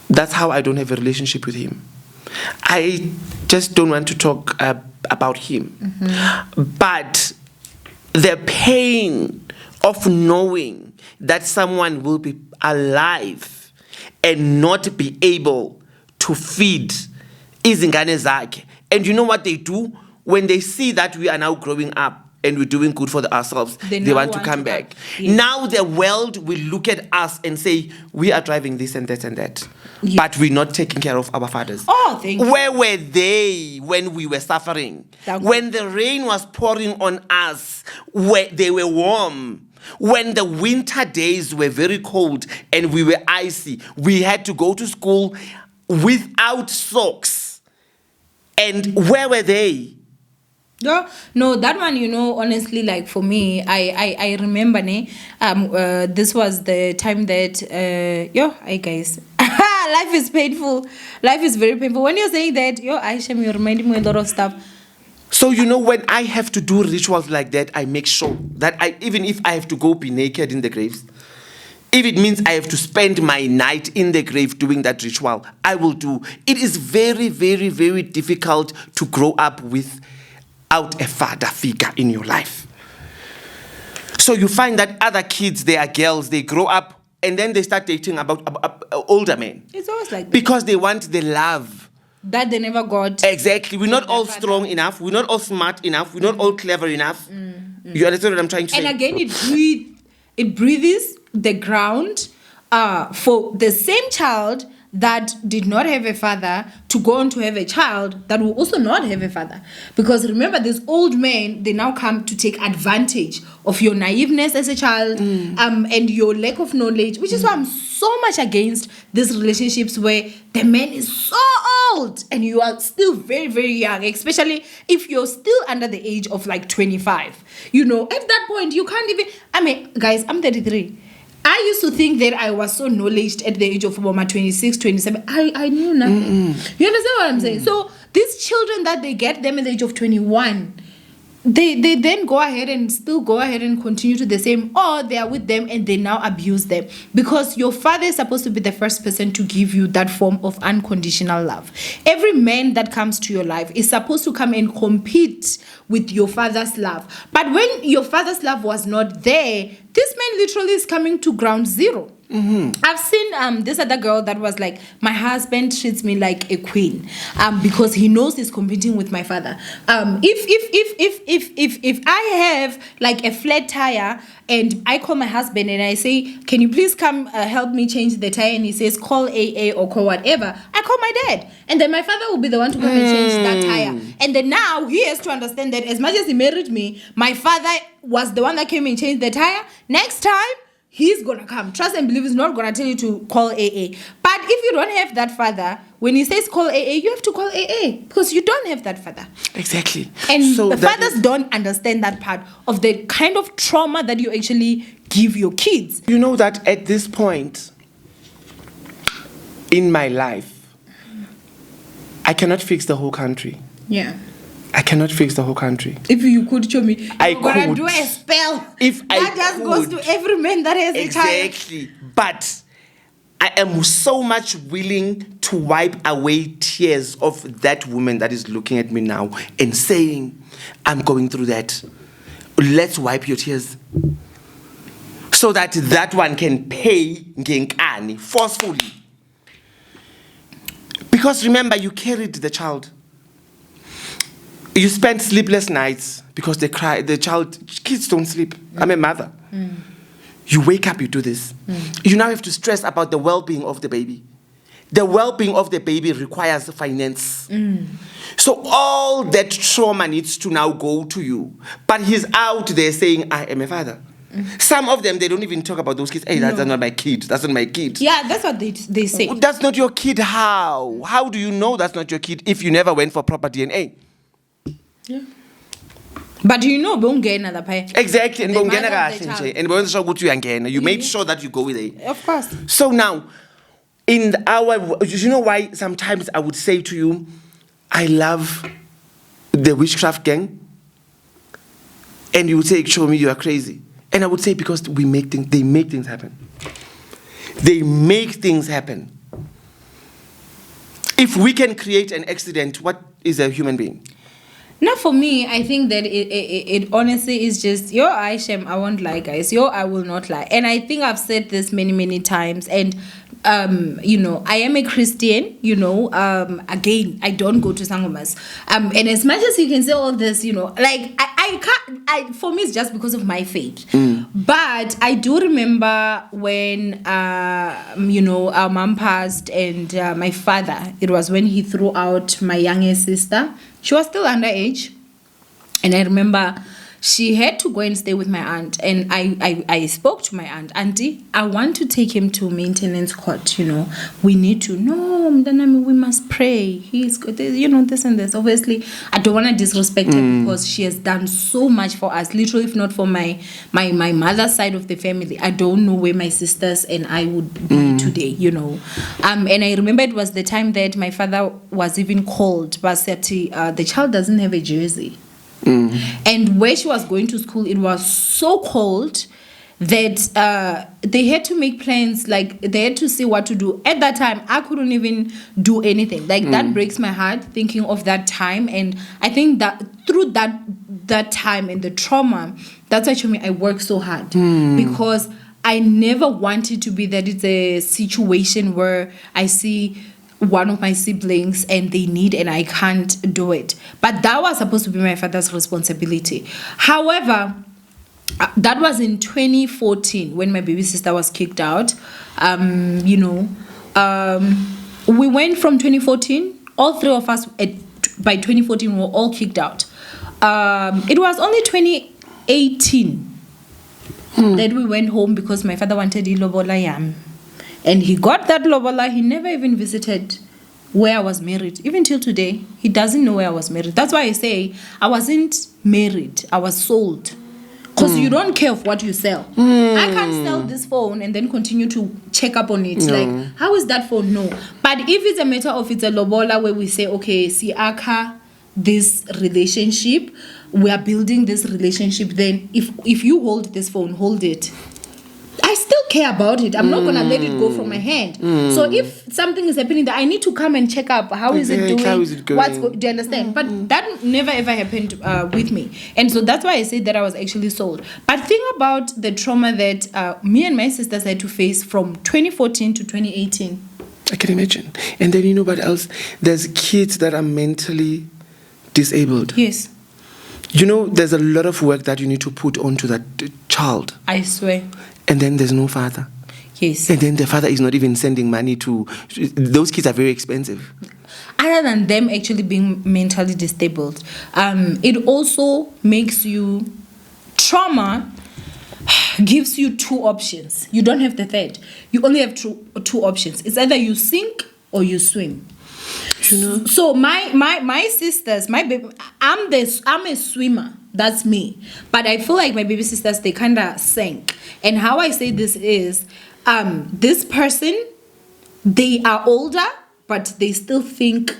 [SPEAKER 3] That's how I don't have a relationship with him. I just don't want to talk about him. But the pain of knowing that someone will be alive and not be able to feed izingane zakhe. And you know what they do? When they see that we are now growing up and we're doing good for ourselves, they want to come back.
[SPEAKER 2] Yes.
[SPEAKER 3] Now the world will look at us and say, we are driving this and that and that.
[SPEAKER 2] Yes.
[SPEAKER 3] But we're not taking care of our fathers.
[SPEAKER 2] Oh, thank you.
[SPEAKER 3] Where were they when we were suffering? When the rain was pouring on us, where they were warm. When the winter days were very cold and we were icy, we had to go to school without socks. And where were they?
[SPEAKER 2] No, that one, you know, honestly, like for me, I remember, this was the time that, hi guys, life is painful. Life is very painful. When you're saying that, Aisha, you're reminding me a lot of stuff.
[SPEAKER 3] So, you know, when I have to do rituals like that, I make sure that even if I have to go be naked in the graves, if it means I have to spend my night in the grave doing that ritual, I will do. It is very, very, very difficult to grow up without a father figure in your life. So you find that other kids, they are girls, they grow up and then they start dating about older men.
[SPEAKER 2] It's always like that.
[SPEAKER 3] Because they want the love
[SPEAKER 2] That they never got.
[SPEAKER 3] Exactly. We're not all
[SPEAKER 2] father.
[SPEAKER 3] strong enough. We're not all smart enough. We're not all clever enough. You understand what I'm trying to say?
[SPEAKER 2] And again, it breathes the ground for the same child that did not have a father to go on to have a child that will also not have a father. Because remember, these old men, they now come to take advantage of your naiveness as a child and your lack of knowledge, which is why I'm so much against these relationships where the man is so old and you are still very, very young, especially if you're still under the age of like 25. You know, at that point, you can't even... I mean, guys, I'm 33. I used to think that I was so knowledgeable at the age of about 26, 27. I knew nothing. You understand what I'm saying? So these children that they get them at the age of 21, they then go ahead and continue to the same, or they are with them and they now abuse them, because your father is supposed to be the first person to give you that form of unconditional love. Every man that comes to your life is supposed to come and compete with your father's love. But when your father's love was not there, this man literally is coming to ground zero. I've seen this other girl that was like, my husband treats me like a queen because he knows he's competing with my father. If I have like a flat tire and I call my husband and I say, can you please come help me change the tire, and he says call AA or call whatever, I call my dad, and then my father will be the one to come and change that tire. And then now he has to understand that as much as he married me, my father was the one that came and changed the tire. Next time he's gonna come. Trust and believe he's not gonna tell you to call AA. But if you don't have that father, when he says call AA, you have to call AA because you don't have that father.
[SPEAKER 3] Exactly.
[SPEAKER 2] And
[SPEAKER 3] so
[SPEAKER 2] the fathers don't understand that part of the kind of trauma that you actually give your kids.
[SPEAKER 3] You know that at this point in my life, I cannot fix the whole country.
[SPEAKER 2] Yeah.
[SPEAKER 3] I cannot fix the whole country.
[SPEAKER 2] If you could show me,
[SPEAKER 3] I
[SPEAKER 2] you're gonna
[SPEAKER 3] could.
[SPEAKER 2] do a spell.
[SPEAKER 3] If
[SPEAKER 2] that
[SPEAKER 3] I
[SPEAKER 2] just
[SPEAKER 3] could.
[SPEAKER 2] goes to every man that has a child.
[SPEAKER 3] Exactly. But I am so much willing to wipe away tears of that woman that is looking at me now and saying, I'm going through that. Let's wipe your tears. So that that one can pay ngenkani forcefully. Because remember, you carried the child. You spent sleepless nights because they cry. Kids don't sleep. I'm a mother. You wake up, you do this. You now have to stress about the well-being of the baby. The well-being of the baby requires finance. So all that trauma needs to now go to you. But he's out there saying, I am a father. Some of them, they don't even talk about those kids. Hey, that's not my kid. That's not my kid.
[SPEAKER 2] Yeah, that's what they say.
[SPEAKER 3] That's not your kid. How? How do you know that's not your kid if you never went for proper DNA?
[SPEAKER 2] Yeah. But you know, bongena pay.
[SPEAKER 3] Exactly, and
[SPEAKER 2] The
[SPEAKER 3] bongena
[SPEAKER 2] mother of the
[SPEAKER 3] kahle
[SPEAKER 2] child.
[SPEAKER 3] nje, and bongena ukuthi uyangena. You made sure that you go there.
[SPEAKER 2] Of course.
[SPEAKER 3] So now, you know why sometimes I would say to you, I love the witchcraft gang, and you would say, show me you are crazy, and I would say because they make things happen. They make things happen. If we can create an accident, what is a human being?
[SPEAKER 2] Now, for me, I think that it honestly is just, I Shem, I won't lie, guys. I will not lie. And I think I've said this many, many times. And, I am a Christian, again, I don't go to Sangomas. And as much as you can say all this, like, I can't, for me, it's just because of my faith. But I do remember when, our mom passed and my father, it was when he threw out my youngest sister. She was still underage, and I remember she had to go and stay with my aunt, and I spoke to my aunt, Auntie, I want to take him to maintenance court, we need to, no, Mdanami, we must pray, he's good, this and this. Obviously, I don't want to disrespect her because she has done so much for us, literally, if not for my mother's side of the family, I don't know where my sisters and I would be today, and I remember it was the time that my father was even called, but said, the child doesn't have a jersey. And where she was going to school, it was so cold that they had to make plans, like they had to see what to do. At that time, I couldn't even do anything. Like that breaks my heart thinking of that time. And I think that through that that time and the trauma, that's why, me, I work so hard. Because I never wanted to be that it's a situation where I see one of my siblings and they need and I can't do it. But that was supposed to be my father's responsibility. However, that was in 2014 when my baby sister was kicked out. We went from 2014, all three of us by 2014 were all kicked out. It was only 2018 that we went home because my father wanted ilobola yam. And he got that lobola. He never even visited where I was married. Even till today, he doesn't know where I was married. That's why I say I wasn't married. I was sold. Because you don't care of what you sell. I can't sell this phone and then continue to check up on it. Like, how is that phone? No. But if it's a matter of it's a lobola where we say, okay, see, Aka, this relationship, we are building this relationship, then if you hold this phone, hold it. I still care about it. I'm not going to let it go from my hand. So if something is happening that I need to come and check up, how is it doing?
[SPEAKER 3] How is it going?
[SPEAKER 2] Do you understand? But that never ever happened with me. And so that's why I said that I was actually sold. But think about the trauma that me and my sisters had to face from 2014 to 2018.
[SPEAKER 3] I can imagine. And then you know what else? There's kids that are mentally disabled.
[SPEAKER 2] Yes.
[SPEAKER 3] You know, there's a lot of work that you need to put onto that child.
[SPEAKER 2] I swear.
[SPEAKER 3] And then there's no father.
[SPEAKER 2] Yes.
[SPEAKER 3] And then the father is not even sending money to... Those kids are very expensive.
[SPEAKER 2] Other than them actually being mentally disabled, it also makes you... Trauma gives you two options. You don't have the third. You only have two options. It's either you sink or you swim. You know? So my sisters, my baby, I'm a swimmer. That's me. But I feel like my baby sisters, they kind of sank. And how I say this is, this person, they are older, but they still think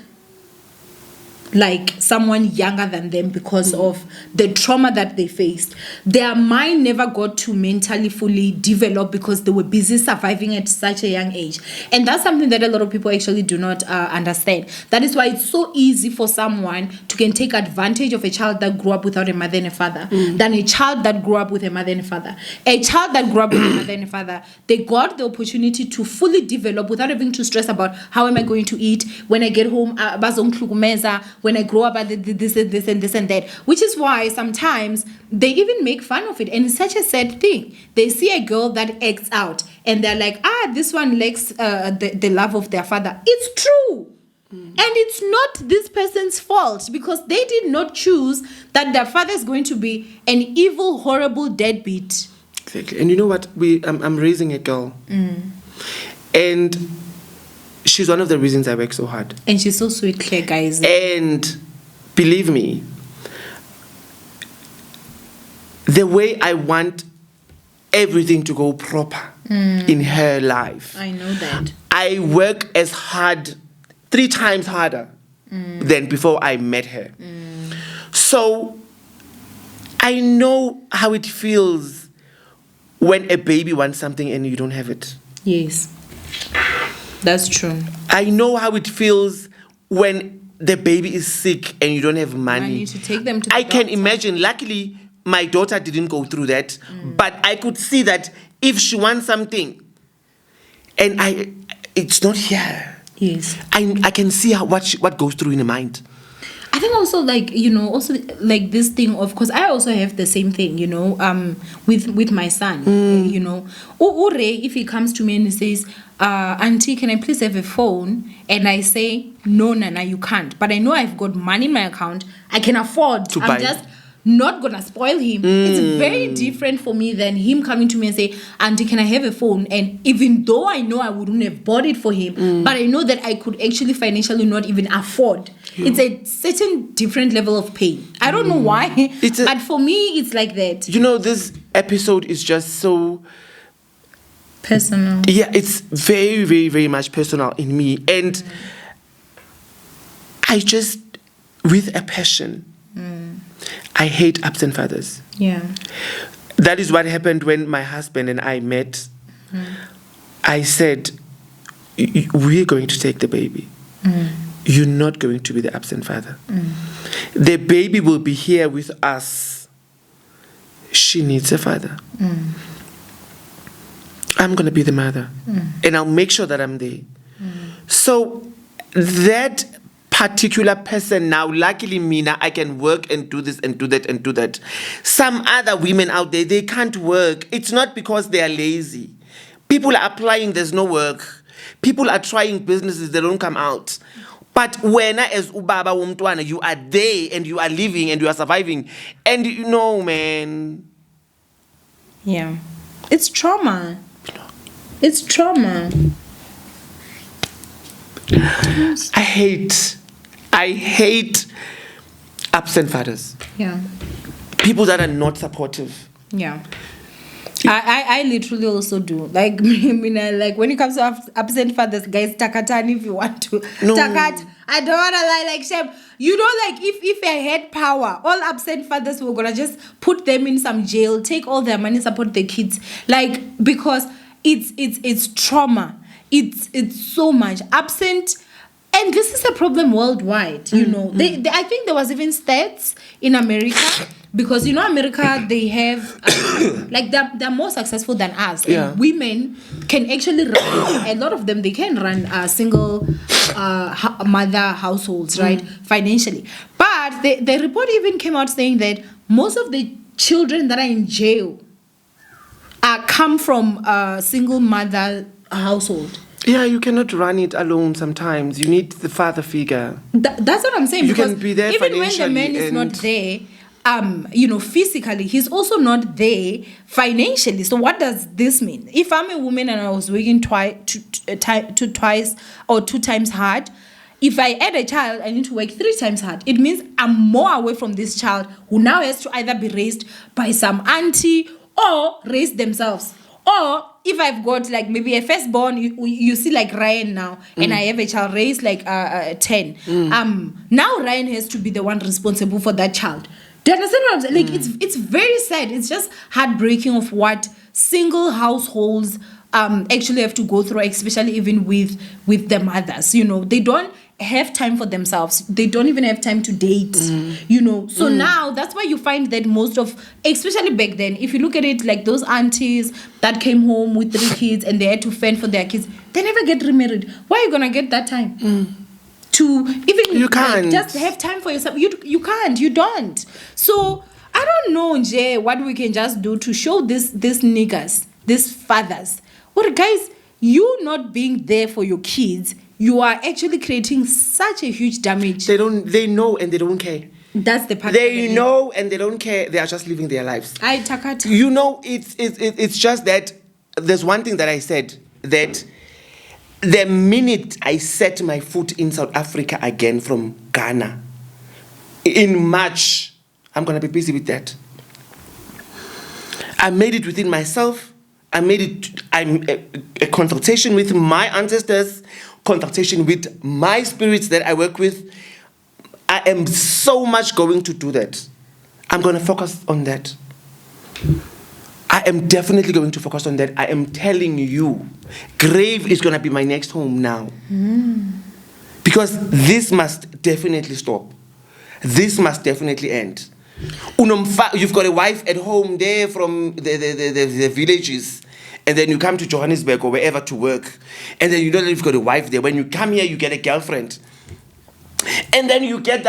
[SPEAKER 2] like someone younger than them because of the trauma that they faced. Their mind never got to mentally fully develop because they were busy surviving at such a young age. And that's something that a lot of people actually do not understand. That is why it's so easy for someone to can take advantage of a child that grew up without a mother and a father than a child that grew up with a mother and a father. A child that grew up with a mother and a father, they got the opportunity to fully develop without having to stress about how am I going to eat when I get home, when I grow up, I did this and this and that. Which is why sometimes they even make fun of it. And it's such a sad thing. They see a girl that acts out and they're like, this one lacks the love of their father. It's true. And it's not this person's fault because they did not choose that their father is going to be an evil, horrible deadbeat.
[SPEAKER 3] Exactly. And you know what? I'm raising a girl. And she's one of the reasons I work so hard.
[SPEAKER 2] And she's so sweet, Claire, guys.
[SPEAKER 3] And believe me, the way I want everything to go proper in her life.
[SPEAKER 2] I know that.
[SPEAKER 3] I work as hard, 3 times harder than before I met her. So I know how it feels when a baby wants something and you don't have it.
[SPEAKER 2] Yes. That's true.
[SPEAKER 3] I know how it feels when the baby is sick and you don't have money.
[SPEAKER 2] I need to take them to the
[SPEAKER 3] I can
[SPEAKER 2] doctor.
[SPEAKER 3] imagine. Luckily, my daughter didn't go through that. But I could see that if she wants something and it's not here.
[SPEAKER 2] Yes.
[SPEAKER 3] I can see what goes through in the mind.
[SPEAKER 2] I think also like this thing of, because I also have the same thing, with my son, Ure, if he comes to me and he says, Auntie, can I please have a phone? And I say, no, Nana, you can't. But I know I've got money in my account. I can afford to buy. I'm just not gonna spoil him. It's very different for me than him coming to me and say, Auntie, can I have a phone? And even though I know I wouldn't have bought it for him, but I know that I could actually financially not even afford. It's a certain different level of pain. I don't know why, but for me, it's like that.
[SPEAKER 3] This episode is just so
[SPEAKER 2] personal.
[SPEAKER 3] Yeah, it's very, very, very much personal in me. And I just, with a passion, I hate absent fathers.
[SPEAKER 2] Yeah.
[SPEAKER 3] That is what happened when my husband and I met. I said, we're going to take the baby. you're not going to be the absent father. The baby will be here with us. She needs a father. I'm going to be the mother. And I'll make sure that I'm there. So that particular person now, luckily Mina, I can work and do this and do that and do that. Some other women out there, they can't work. It's not because they are lazy. People are applying, there's no work. People are trying businesses, they don't come out. But when as ubaba womntwana, you are there and you are living and you are surviving. And you know, man.
[SPEAKER 2] Yeah. It's trauma. It's trauma.
[SPEAKER 3] I hate absent fathers.
[SPEAKER 2] Yeah.
[SPEAKER 3] People that are not supportive.
[SPEAKER 2] Yeah. I literally also do. Like, like when it comes to absent fathers, guys, takatani if you want to.
[SPEAKER 3] No.
[SPEAKER 2] Takat. I don't want to lie, like, Shem. You know, like, if I had power, all absent fathers were going to just put them in some jail, take all their money, support their kids. Like, because it's trauma. It's so much. Absent. And this is a problem worldwide, you know. I think there was even stats in America, because, you know, America, they have, like, they're more successful than us.
[SPEAKER 3] Yeah.
[SPEAKER 2] And women can actually run, a lot of them, they can run single mother households, right, financially. But the report even came out saying that most of the children that are in jail come from a single mother household.
[SPEAKER 3] Yeah, you cannot run it alone sometimes. You need the father figure.
[SPEAKER 2] That's what I'm saying.
[SPEAKER 3] You
[SPEAKER 2] because
[SPEAKER 3] can be there
[SPEAKER 2] even when the man is not there, you know, physically, he's also not there financially. So what does this mean? If I'm a woman and I was working two times hard, if I add a child, I need to work 3 times hard. It means I'm more away from this child, who now has to either be raised by some auntie or raise themselves. Or if I've got like maybe a firstborn, you see like Ryan now, and I have a child raised like 10. Now Ryan has to be the one responsible for that child. Do you understand what I'm saying? Like it's very sad. It's just heartbreaking of what single households actually have to go through, especially even with the mothers. You know, they don't have time for themselves. They don't even have time to date, you know. So now that's why you find that most of, especially back then, if you look at it, like those aunties that came home with 3 kids and they had to fend for their kids, they never get remarried. Why are you gonna get that time to even
[SPEAKER 3] you can't
[SPEAKER 2] just have time for yourself? You can't. You don't. So I don't know, Jay, what we can just do to show these niggas, these fathers, well, guys, you not being there for your kids, you are actually creating such a huge damage.
[SPEAKER 3] They know and they don't care.
[SPEAKER 2] That's the part.
[SPEAKER 3] They know and they don't care. They are just living their lives.
[SPEAKER 2] Takata.
[SPEAKER 3] You know, it's just that there's one thing that I said, that the minute I set my foot in South Africa again from Ghana in March, I'm gonna be busy with that. I made it within myself. I'm a consultation with my ancestors, consultation with my spirits that I work with. I am so much going to do that. I'm going to focus on that. I am definitely going to focus on that. I am telling you, grave is going to be my next home now. Because this must definitely stop. This must definitely end. You've got a wife at home there from the villages, and then you come to Johannesburg or wherever to work, and then you know that you've got a wife there. When you come here, you get a girlfriend, and then you get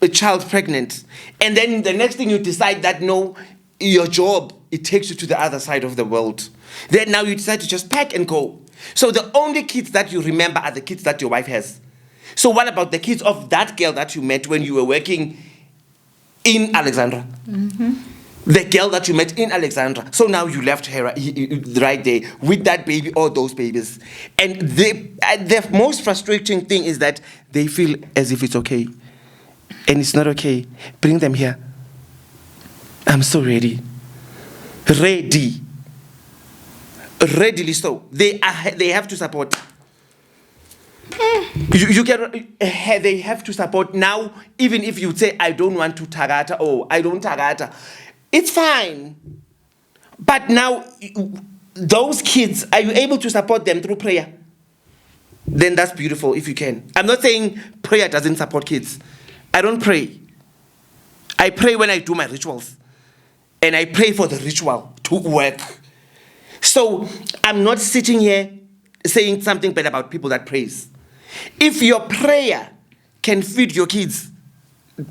[SPEAKER 3] a child pregnant, and then the next thing you decide that no, your job, it takes you to the other side of the world. Then now you decide to just pack and go. So the only kids that you remember are the kids that your wife has. So what about the kids of that girl that you met when you were working in Alexandra? The girl that you met in Alexandra. So now you left her right there with that baby or those babies. And the most frustrating thing is that they feel as if it's okay. And it's not okay. Bring them here. I'm so ready. Ready. Readily so. They have to support. You can. They have to support now. Even if you say I don't want to tagata or I don't tagata, it's fine. But now, those kids, are you able to support them through prayer? then that's beautiful if you can. I'm not saying prayer doesn't support kids. I don't pray. I pray when I do my rituals. And I pray for the ritual to work. So I'm not sitting here saying something bad about people that prays. If your prayer can feed your kids,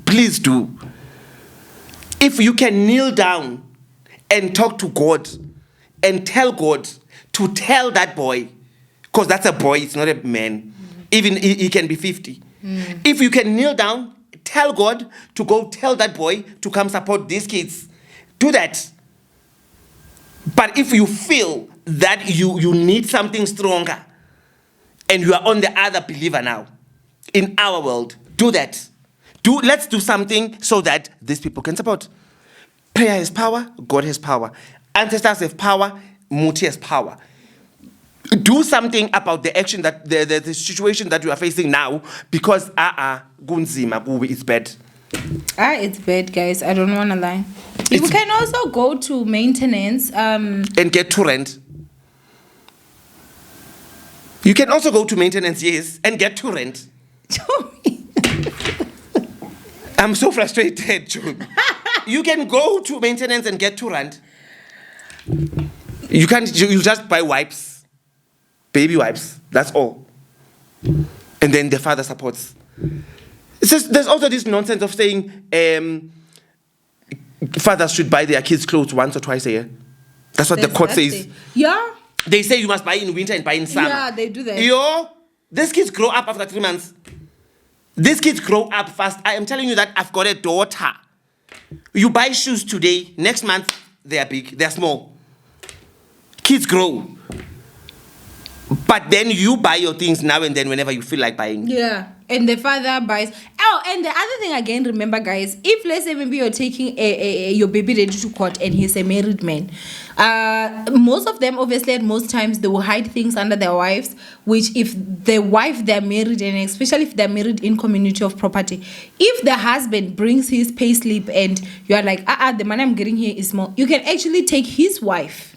[SPEAKER 3] please do. If you can kneel down and talk to God and tell God to tell that boy, because that's a boy, it's not a man, even he can be 50. If you can kneel down, tell God to go tell that boy to come support these kids, do that. But if you feel that you need something stronger and you are on the other believer now, in our world, do that. Let's do something so that these people can support. Prayer has power, God has power. Ancestors have power, Muti has power. Do something about the action that the situation that you are facing now, because gunzima kubi, it's bad.
[SPEAKER 2] It's bad, guys. I don't want to lie. You can also go to maintenance
[SPEAKER 3] and get to rent. You can also go to maintenance, yes, and get to rent. I'm so frustrated, June. You can go to maintenance and get to rent. You can't. You just buy wipes, baby wipes. That's all. And then the father supports. It's just, there's also this nonsense of saying fathers should buy their kids clothes once or twice a year. That's what the court says.
[SPEAKER 2] Yeah.
[SPEAKER 3] They say you must buy in winter and buy in summer.
[SPEAKER 2] Yeah, they do that.
[SPEAKER 3] These kids grow up after 3 months. These kids grow up fast. I am telling you that I've got a daughter. You buy shoes today, next month they are big, they are small. Kids grow. But then you buy your things now and then whenever you feel like buying.
[SPEAKER 2] Yeah. And the father buys. Oh, and the other thing again, remember, guys, if let's say maybe you're taking your baby daddy to court and he's a married man, most of them, obviously, at most times, they will hide things under their wives, which if the wife they're married, and especially if they're married in community of property, if the husband brings his pay slip and you are like, the money I'm getting here is small, you can actually take his wife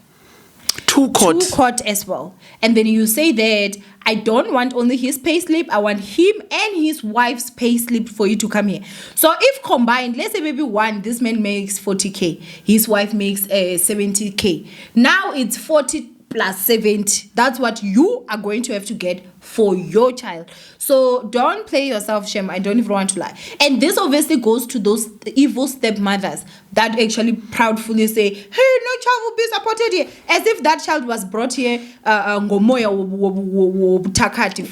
[SPEAKER 2] to court as well. And then you say that I don't want only his pay slip, I want him and his wife's pay slip for you to come here. So if combined, let's say maybe this man makes 40K, his wife makes 70K. Now it's 40 plus 70. That's what you are going to have to get for your child. So don't play yourself, Shem. I don't even want to lie. And this obviously goes to those evil stepmothers that actually proudly say, hey, no child will be supported here. As if that child was brought here.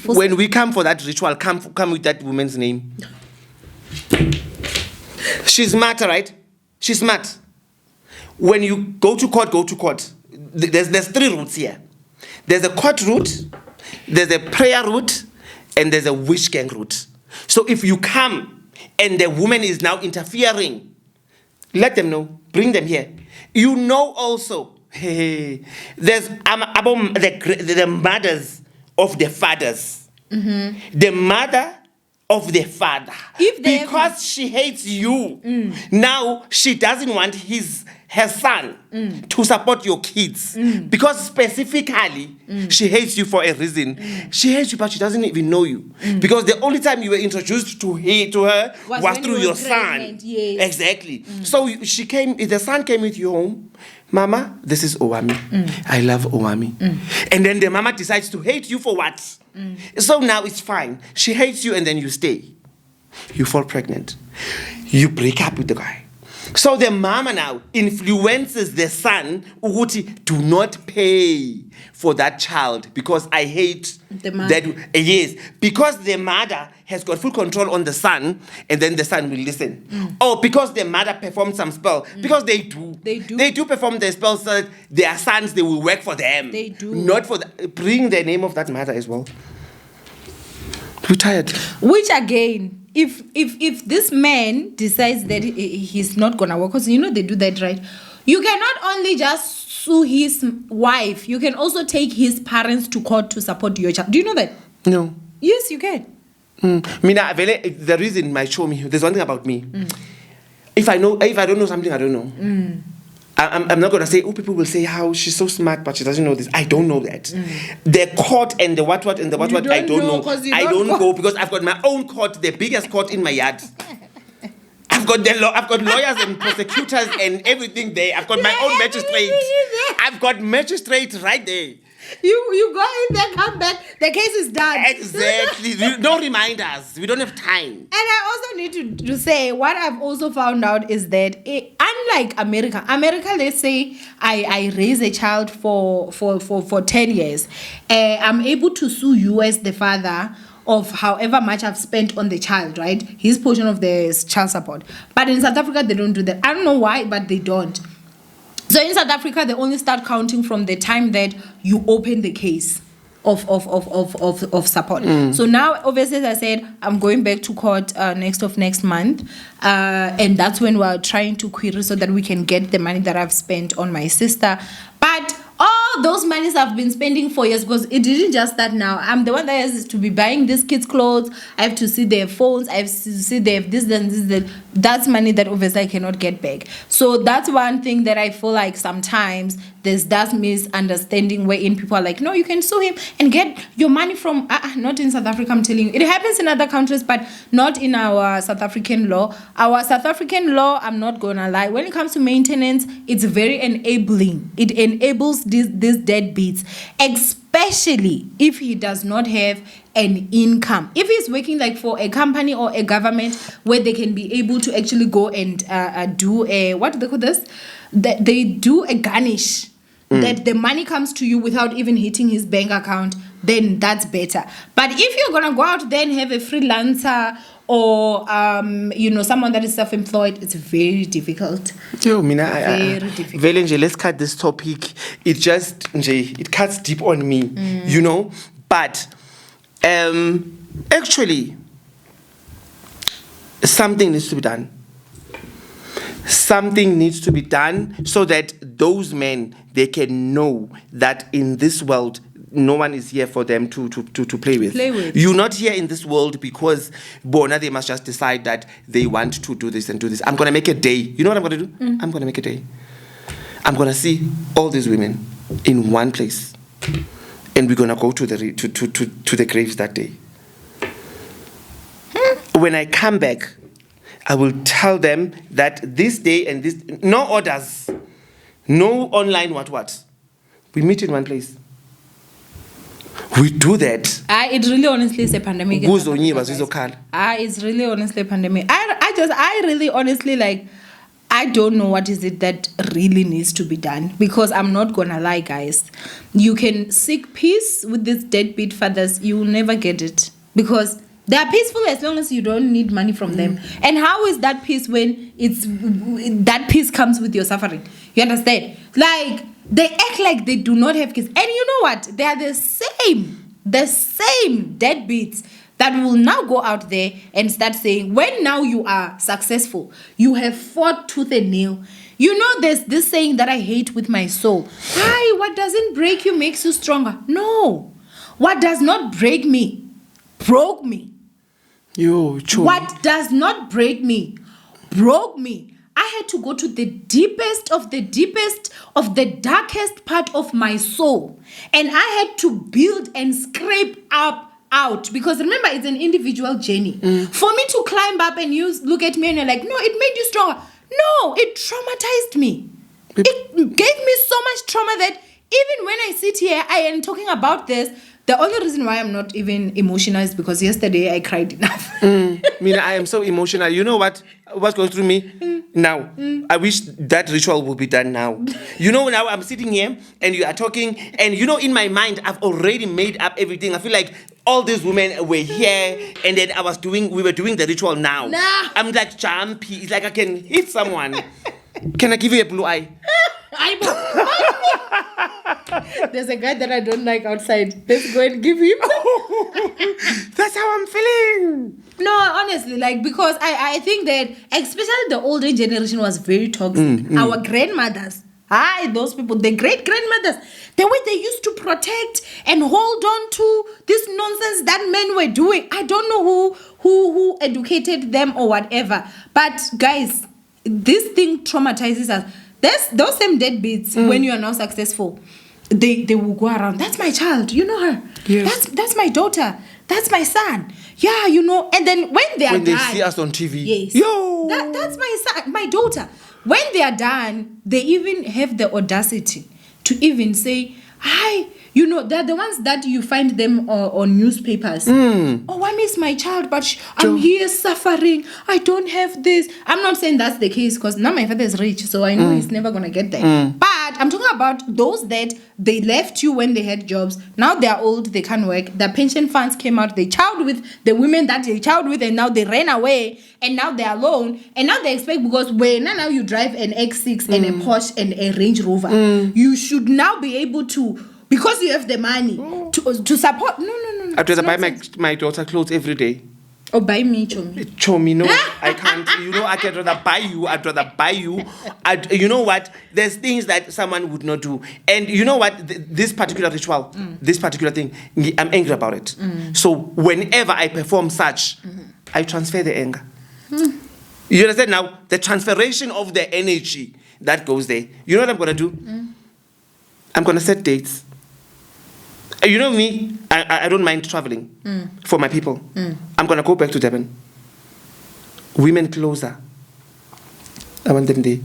[SPEAKER 3] When we come for that ritual, come with that woman's name. She's smart, right? She's smart. When you go to court. There's 3 routes here. There's a court route, there's a prayer route, and there's a witch gang route. So if you come and the woman is now interfering, let them know. Bring them here. You know also, there's the mothers of the fathers. Mm-hmm. The mother of the father. Because she hates you, now she doesn't want her son to support your kids. Because specifically, she hates you for a reason. She hates you, but she doesn't even know you. Because the only time you were introduced to her was through your son.
[SPEAKER 2] Yes.
[SPEAKER 3] Exactly. So the son came with you home. Mama, this is Owamie. I love Owamie. And then the mama decides to hate you for what? So now it's fine. She hates you and then you stay. You fall pregnant. You break up with the guy. So the mama now influences the son, Uguti, do not pay for that child because I hate
[SPEAKER 2] the mother.
[SPEAKER 3] That. Yes, because the mother has got full control on the son, and then the son will listen. Or because the mother performed some spell, because they do perform their spells so that their sons, they will work for them.
[SPEAKER 2] They do.
[SPEAKER 3] Not for bring the name of that mother as well. We're tired.
[SPEAKER 2] Which again, if this man decides that he's not gonna work, because they do that, right? You cannot only just sue his wife, you can also take his parents to court to support your child. Do you know that?
[SPEAKER 3] No.
[SPEAKER 2] Yes, you can.
[SPEAKER 3] Mina, the reason might show me. There's one thing about me. If I don't know something, I don't know. I'm not gonna say. Oh, people will say how she's so smart, but she doesn't know this. I don't know that. The court and the what and the what I don't know. I don't go because I've got my own court, the biggest court in my yard. I've got I've got lawyers and prosecutors and everything there. I've got my own magistrate. I've got magistrate right there.
[SPEAKER 2] You go in there, come back, the case is done.
[SPEAKER 3] Exactly. Don't remind us. We don't have time.
[SPEAKER 2] And I also need to say, what I've also found out is that unlike America, let's say I raise a child for 10 years, I'm able to sue you as the father of however much I've spent on the child, right? His portion of the child support. But in South Africa, they don't do that. I don't know why, but they don't. So in South Africa, they only start counting from the time that you open the case of support. So now, obviously, as I said, I'm going back to court next month, and that's when we're trying to query so that we can get the money that I've spent on my sister. But all those monies I've been spending for years, because it didn't just start now. I'm the one that has to be buying these kids' clothes. I have to see their phones. I have to see they have this and this. That's money that obviously I cannot get back. So that's one thing that I feel like sometimes there's that misunderstanding wherein people are like, no, you can sue him and get your money from, not in South Africa, I'm telling you. It happens in other countries, but not in our South African law. Our South African law, I'm not going to lie, when it comes to maintenance, it's very enabling. It enables these deadbeats, especially if he does not have an income. If he's working like for a company or a government where they can be able to actually go and do a, what do they call this? That they do a garnish, that the money comes to you without even hitting his bank account, then that's better. But if you're gonna go out there and have a freelancer or someone that is self-employed, it's very difficult.
[SPEAKER 3] Very difficult. Vele, let's cut this topic. It cuts deep on me, But actually, something needs to be done. Something needs to be done so that those men, they can know that in this world, no one is here for them to play with. You're not here in this world because they must just decide that they want to do this and do this. I'm going to make a day. You know what I'm going to do? I'm going to make a day. I'm going to see all these women in one place. And we're going to go to the graves that day. When I come back, I will tell them that this day and this, no orders, no online what. We meet in one place. We do that.
[SPEAKER 2] It really honestly is a pandemic. It's really honestly a pandemic. I really honestly I don't know what is it that really needs to be done, because I'm not gonna lie, guys. You can seek peace with these deadbeat fathers, you will never get it, because they are peaceful as long as you don't need money from them. And how is that peace when that peace comes with your suffering? You understand? They act like they do not have kids. And you know what? They are the same deadbeats that will now go out there and start saying, when now you are successful, you have fought tooth and nail. There's this saying that I hate with my soul. Why? What doesn't break you makes you stronger. No. What does not break me broke me. What does not break me broke me. I had to go to the deepest of the darkest part of my soul, and I had to build and scrape out, because remember, it's an individual journey. For me to climb up and you look at me and you're like, no, it made you stronger. No, it traumatized me. It gave me so much trauma that even when I sit here, I am talking about this. The only reason why I'm not even emotional is because yesterday I cried enough.
[SPEAKER 3] I am so emotional. You know what's going through me now? I wish that ritual would be done now. Now I'm sitting here and you are talking, and in my mind I've already made up everything. I feel like all these women were here, and then we were doing the ritual now. I'm like jumpy. It's like I can hit someone. Can I give you a blue eye?
[SPEAKER 2] There's a guy that I don't like outside. Let's go and give him.
[SPEAKER 3] That's how I'm feeling.
[SPEAKER 2] No, honestly, because I think that especially the older generation was very toxic. Our grandmothers, those people, the great grandmothers, the way they used to protect and hold on to this nonsense that men were doing. I don't know who educated them or whatever. But guys, this thing traumatizes us. those same deadbeats, when you are now successful, they will go around. That's my child. You know her.
[SPEAKER 3] Yes.
[SPEAKER 2] That's my daughter. That's my son. Yeah, you know. And then when they are
[SPEAKER 3] when they
[SPEAKER 2] done,
[SPEAKER 3] see us on TV,
[SPEAKER 2] yes,
[SPEAKER 3] yo,
[SPEAKER 2] that's my son, my daughter. When they are done, they even have the audacity to even say, "Hi." You know, they're the ones that you find them on newspapers. Owamie is my child, but I'm here suffering. I don't have this. I'm not saying that's the case because now my father is rich, so I know he's never going to get there. But I'm talking about those that they left you when they had jobs. Now they're old, they can't work. Their pension funds came out. They child with the women that they child with, and now they ran away, and now they're alone. And now they expect, because when now you drive an X6 and a Porsche and a Range Rover, you should now be able to, because you have the money to support. No.
[SPEAKER 3] I'd rather buy my daughter clothes every day.
[SPEAKER 2] Or buy me chomi.
[SPEAKER 3] Chomi, no, I can't. You know, I'd rather buy you. You know what? There's things that someone would not do. And you know what? This particular ritual, this particular thing, I'm angry about it. So whenever I perform such, I transfer the anger. You understand now? The transferation of the energy that goes there. You know what I'm going to do? I'm going to set dates. You know me, I don't mind traveling for my people. I'm going to go back to Durban. Women closer. I want them there.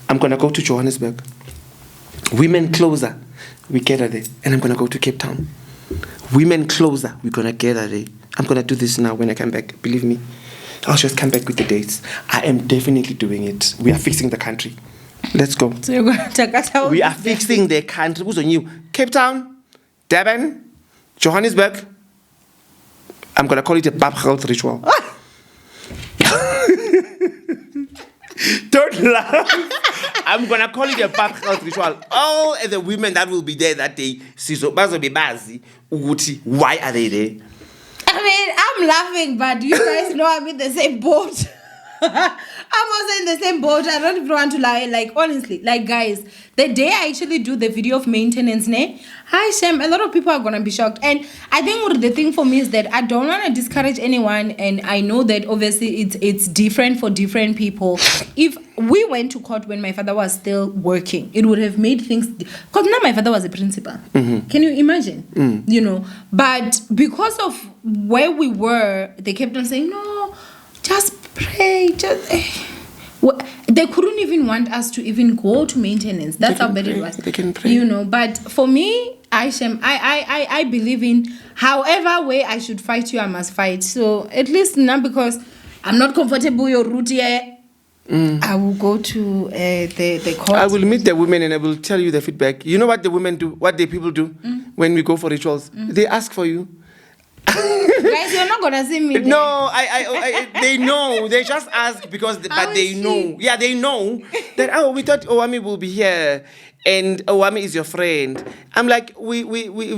[SPEAKER 3] I'm going to go to Johannesburg. Women closer. We gather there. And I'm going to go to Cape Town. Women closer. We're going to gather there. I'm going to do this now when I come back. Believe me. I'll just come back with the dates. I am definitely doing it. We are fixing the country. Let's go.
[SPEAKER 2] So you're going to take us out?
[SPEAKER 3] We are fixing the country. Who's on you? Cape Town, Durban, Johannesburg. I'm going to call it a pub health ritual. Don't laugh. I'm going to call it a pub health ritual. All the women that will be there that day, why are they there?
[SPEAKER 2] I mean, I'm laughing, but you guys know I'm in the same boat. I'm also in the same boat. I don't even want to lie. Like, honestly, like, guys, the day I actually do the video of maintenance, hi Shem, a lot of people are gonna be shocked. And I think the thing for me is that I don't want to discourage anyone, and I know that obviously it's different for different people. If we went to court when my father was still working, it would have made things, because now my father was a principal. Can you imagine? You know, but because of where we were, they kept on saying, no, just pray, they couldn't even want us to even go to maintenance. That's how bad it was.
[SPEAKER 3] They can pray.
[SPEAKER 2] You know, but for me, I believe in however way I should fight you, I must fight. So at least now, because I'm not comfortable your route here, I will go to the court.
[SPEAKER 3] I will meet the women and I will tell you the feedback. You know what the women do, what the people do when we go for rituals? They ask for you.
[SPEAKER 2] Guys, you're not gonna see me there.
[SPEAKER 3] No, they know. They just ask because, but they know. Yeah, they know that. We thought Owamie will be here, and Owamie is your friend. I'm like, we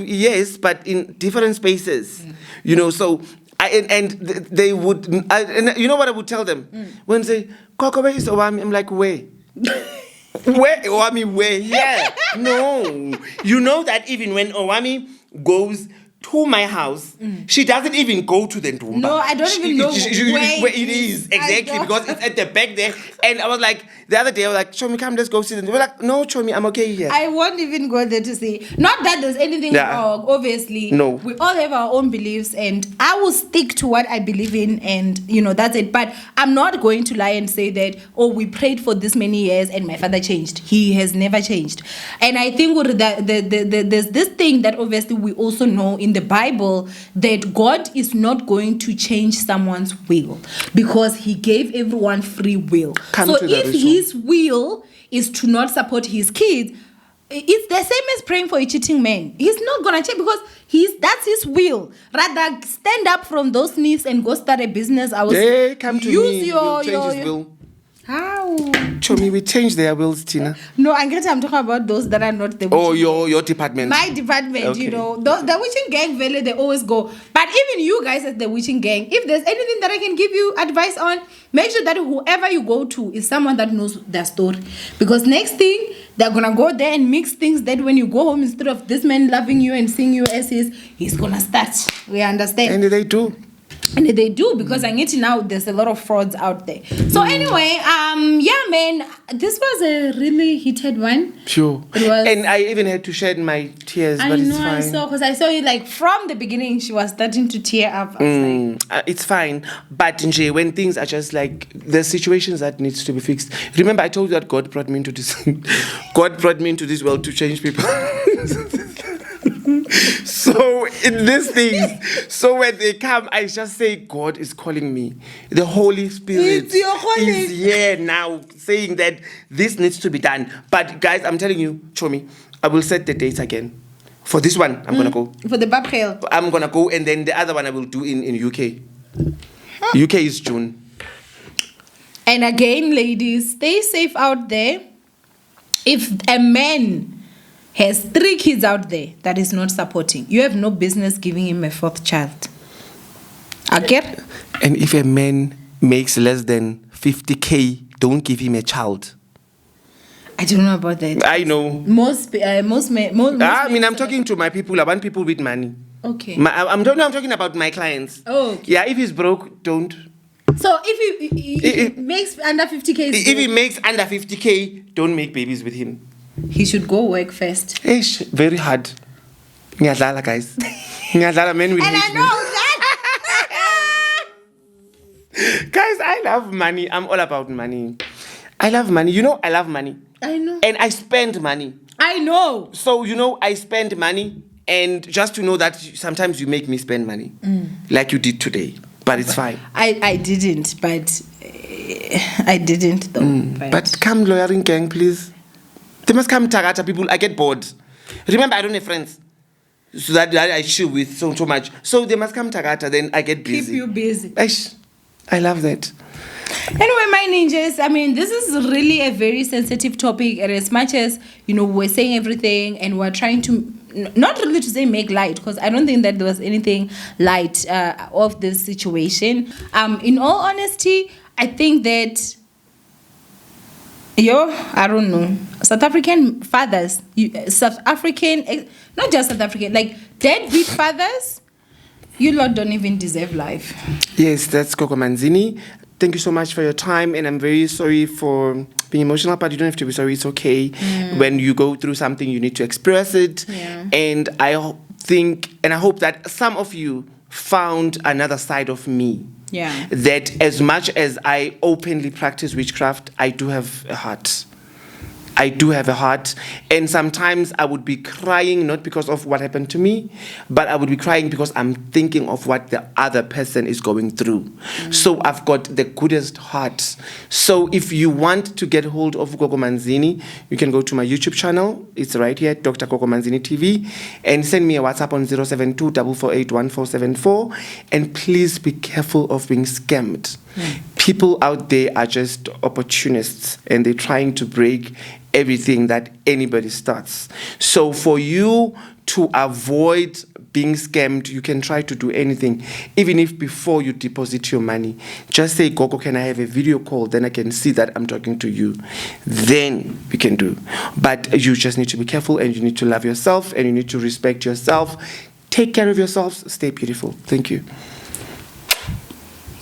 [SPEAKER 3] yes, but in different spaces, you know. So they would, and you know what I would tell them when they say, "Gogo, where is Owamie?" I'm like, where? Where Owamie? Where? Yeah, no. You know that even when Owamie goes to my house, she doesn't even go to the Ndumba.
[SPEAKER 2] No, I don't even know
[SPEAKER 3] where it is. Exactly, because it's at the back there. And I was like, the other day, I was like, Chomi, come, let's go see them. They were like, no, Chomi, I'm okay here.
[SPEAKER 2] I won't even go there to see. Not that there's anything wrong, obviously.
[SPEAKER 3] No.
[SPEAKER 2] We all have our own beliefs, and I will stick to what I believe in, and, you know, that's it. But I'm not going to lie and say that, oh, we prayed for this many years and my father changed. He has never changed. And I think there's this thing that obviously we also know in the Bible, that God is not going to change someone's will because he gave everyone free will. So if his will is to not support his kids, it's the same as praying for a cheating man. He's not gonna change because that's his will. Rather stand up from those knees and go start a business.
[SPEAKER 3] Come to me. We'll change his will.
[SPEAKER 2] How?
[SPEAKER 3] Chomi, we change their wills, Tina.
[SPEAKER 2] No, I'm talking about those that are not the witching.
[SPEAKER 3] Oh, your department.
[SPEAKER 2] My department, okay. You know. The witching gang, Valley, they always go. But even you guys as the witching gang, if there's anything that I can give you advice on, make sure that whoever you go to is someone that knows their story. Because next thing, they're going to go there and mix things that when you go home, instead of this man loving you and seeing you as he's going to start. We understand.
[SPEAKER 3] And they do.
[SPEAKER 2] And they do, because I get to now there's a lot of frauds out there. So anyway, yeah, man, this was a really heated one.
[SPEAKER 3] Sure.
[SPEAKER 2] It was,
[SPEAKER 3] and I even had to shed my tears, but it's fine.
[SPEAKER 2] Because I saw you like from the beginning, she was starting to tear up. I was like,
[SPEAKER 3] it's fine. But Nje, when things are just like, there's situations that needs to be fixed. Remember, I told you that God brought me into this. God brought me into this world to change people. So in these things, so when they come, I just say, God is calling me. The Holy Spirit is here now, saying that this needs to be done. But guys, I'm telling you, Chomi, I will set the dates again. For this one, I'm gonna go.
[SPEAKER 2] For the Baphel.
[SPEAKER 3] I'm gonna go, and then the other one I will do in UK. UK is June.
[SPEAKER 2] And again, ladies, stay safe out there. If a man has 3 kids out there that is not supporting, you have no business giving him a 4th child. Okay?
[SPEAKER 3] And if a man makes less than 50K, don't give him a child.
[SPEAKER 2] I don't know about that.
[SPEAKER 3] I know.
[SPEAKER 2] Most
[SPEAKER 3] I'm talking to my people. I want people with money.
[SPEAKER 2] Okay.
[SPEAKER 3] I'm talking about my clients.
[SPEAKER 2] Oh. Okay.
[SPEAKER 3] Yeah, if he's broke, don't.
[SPEAKER 2] So if he makes under 50K,
[SPEAKER 3] if he makes under 50K, don't make babies with him.
[SPEAKER 2] He should go work first.
[SPEAKER 3] Ish, very hard. Ngiyadlala, guys. Ngiyadlala, men will
[SPEAKER 2] And I
[SPEAKER 3] hate me.
[SPEAKER 2] know that.
[SPEAKER 3] Guys, I love money. I'm all about money. I love money. You know, I love money.
[SPEAKER 2] I know.
[SPEAKER 3] And I spend money.
[SPEAKER 2] I know.
[SPEAKER 3] So, you know, I spend money. And just to know that sometimes you make me spend money. Like you did today. But it's fine.
[SPEAKER 2] I didn't, but I didn't though.
[SPEAKER 3] But come lawyering gang, please. They must come Tagata people. I get bored. Remember, I don't have friends. So that I chill with so much. So they must come Tagata, then I get busy.
[SPEAKER 2] Keep you busy.
[SPEAKER 3] I love that.
[SPEAKER 2] Anyway, my ninjas, I mean, this is really a very sensitive topic. And as much as, you know, we're saying everything and we're trying to, not really to say make light, because I don't think that there was anything light of this situation. In all honesty, I think that, I don't know, South African fathers, not just South African, like deadbeat fathers, you lot don't even deserve life.
[SPEAKER 3] Yes, that's Gogo Manzini. Thank you so much for your time, and I'm very sorry for being emotional, but you don't have to be sorry. It's okay. When you go through something, you need to express it.
[SPEAKER 2] Yeah.
[SPEAKER 3] And I think, and I hope that some of you found another side of me.
[SPEAKER 2] Yeah.
[SPEAKER 3] That as much as I openly practice witchcraft, I do have a heart. I do have a heart, and sometimes I would be crying not because of what happened to me, but I would be crying because I'm thinking of what the other person is going through. So I've got the goodest heart. So if you want to get hold of Gogo Manzini, you can go to my YouTube channel. It's right here, Dr. Gogo Manzini TV, and send me a WhatsApp on 072 448 1474. And please be careful of being scammed. People out there are just opportunists, and they're trying to break everything that anybody starts. So for you to avoid being scammed, you can try to do anything. Even if before you deposit your money, just say, Gogo, can I have a video call? Then I can see that I'm talking to you. Then we can do. But you just need to be careful, and you need to love yourself, and you need to respect yourself. Take care of yourselves. Stay beautiful. Thank you.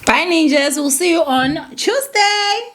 [SPEAKER 2] Bye, ninjas. We'll see you on Tuesday.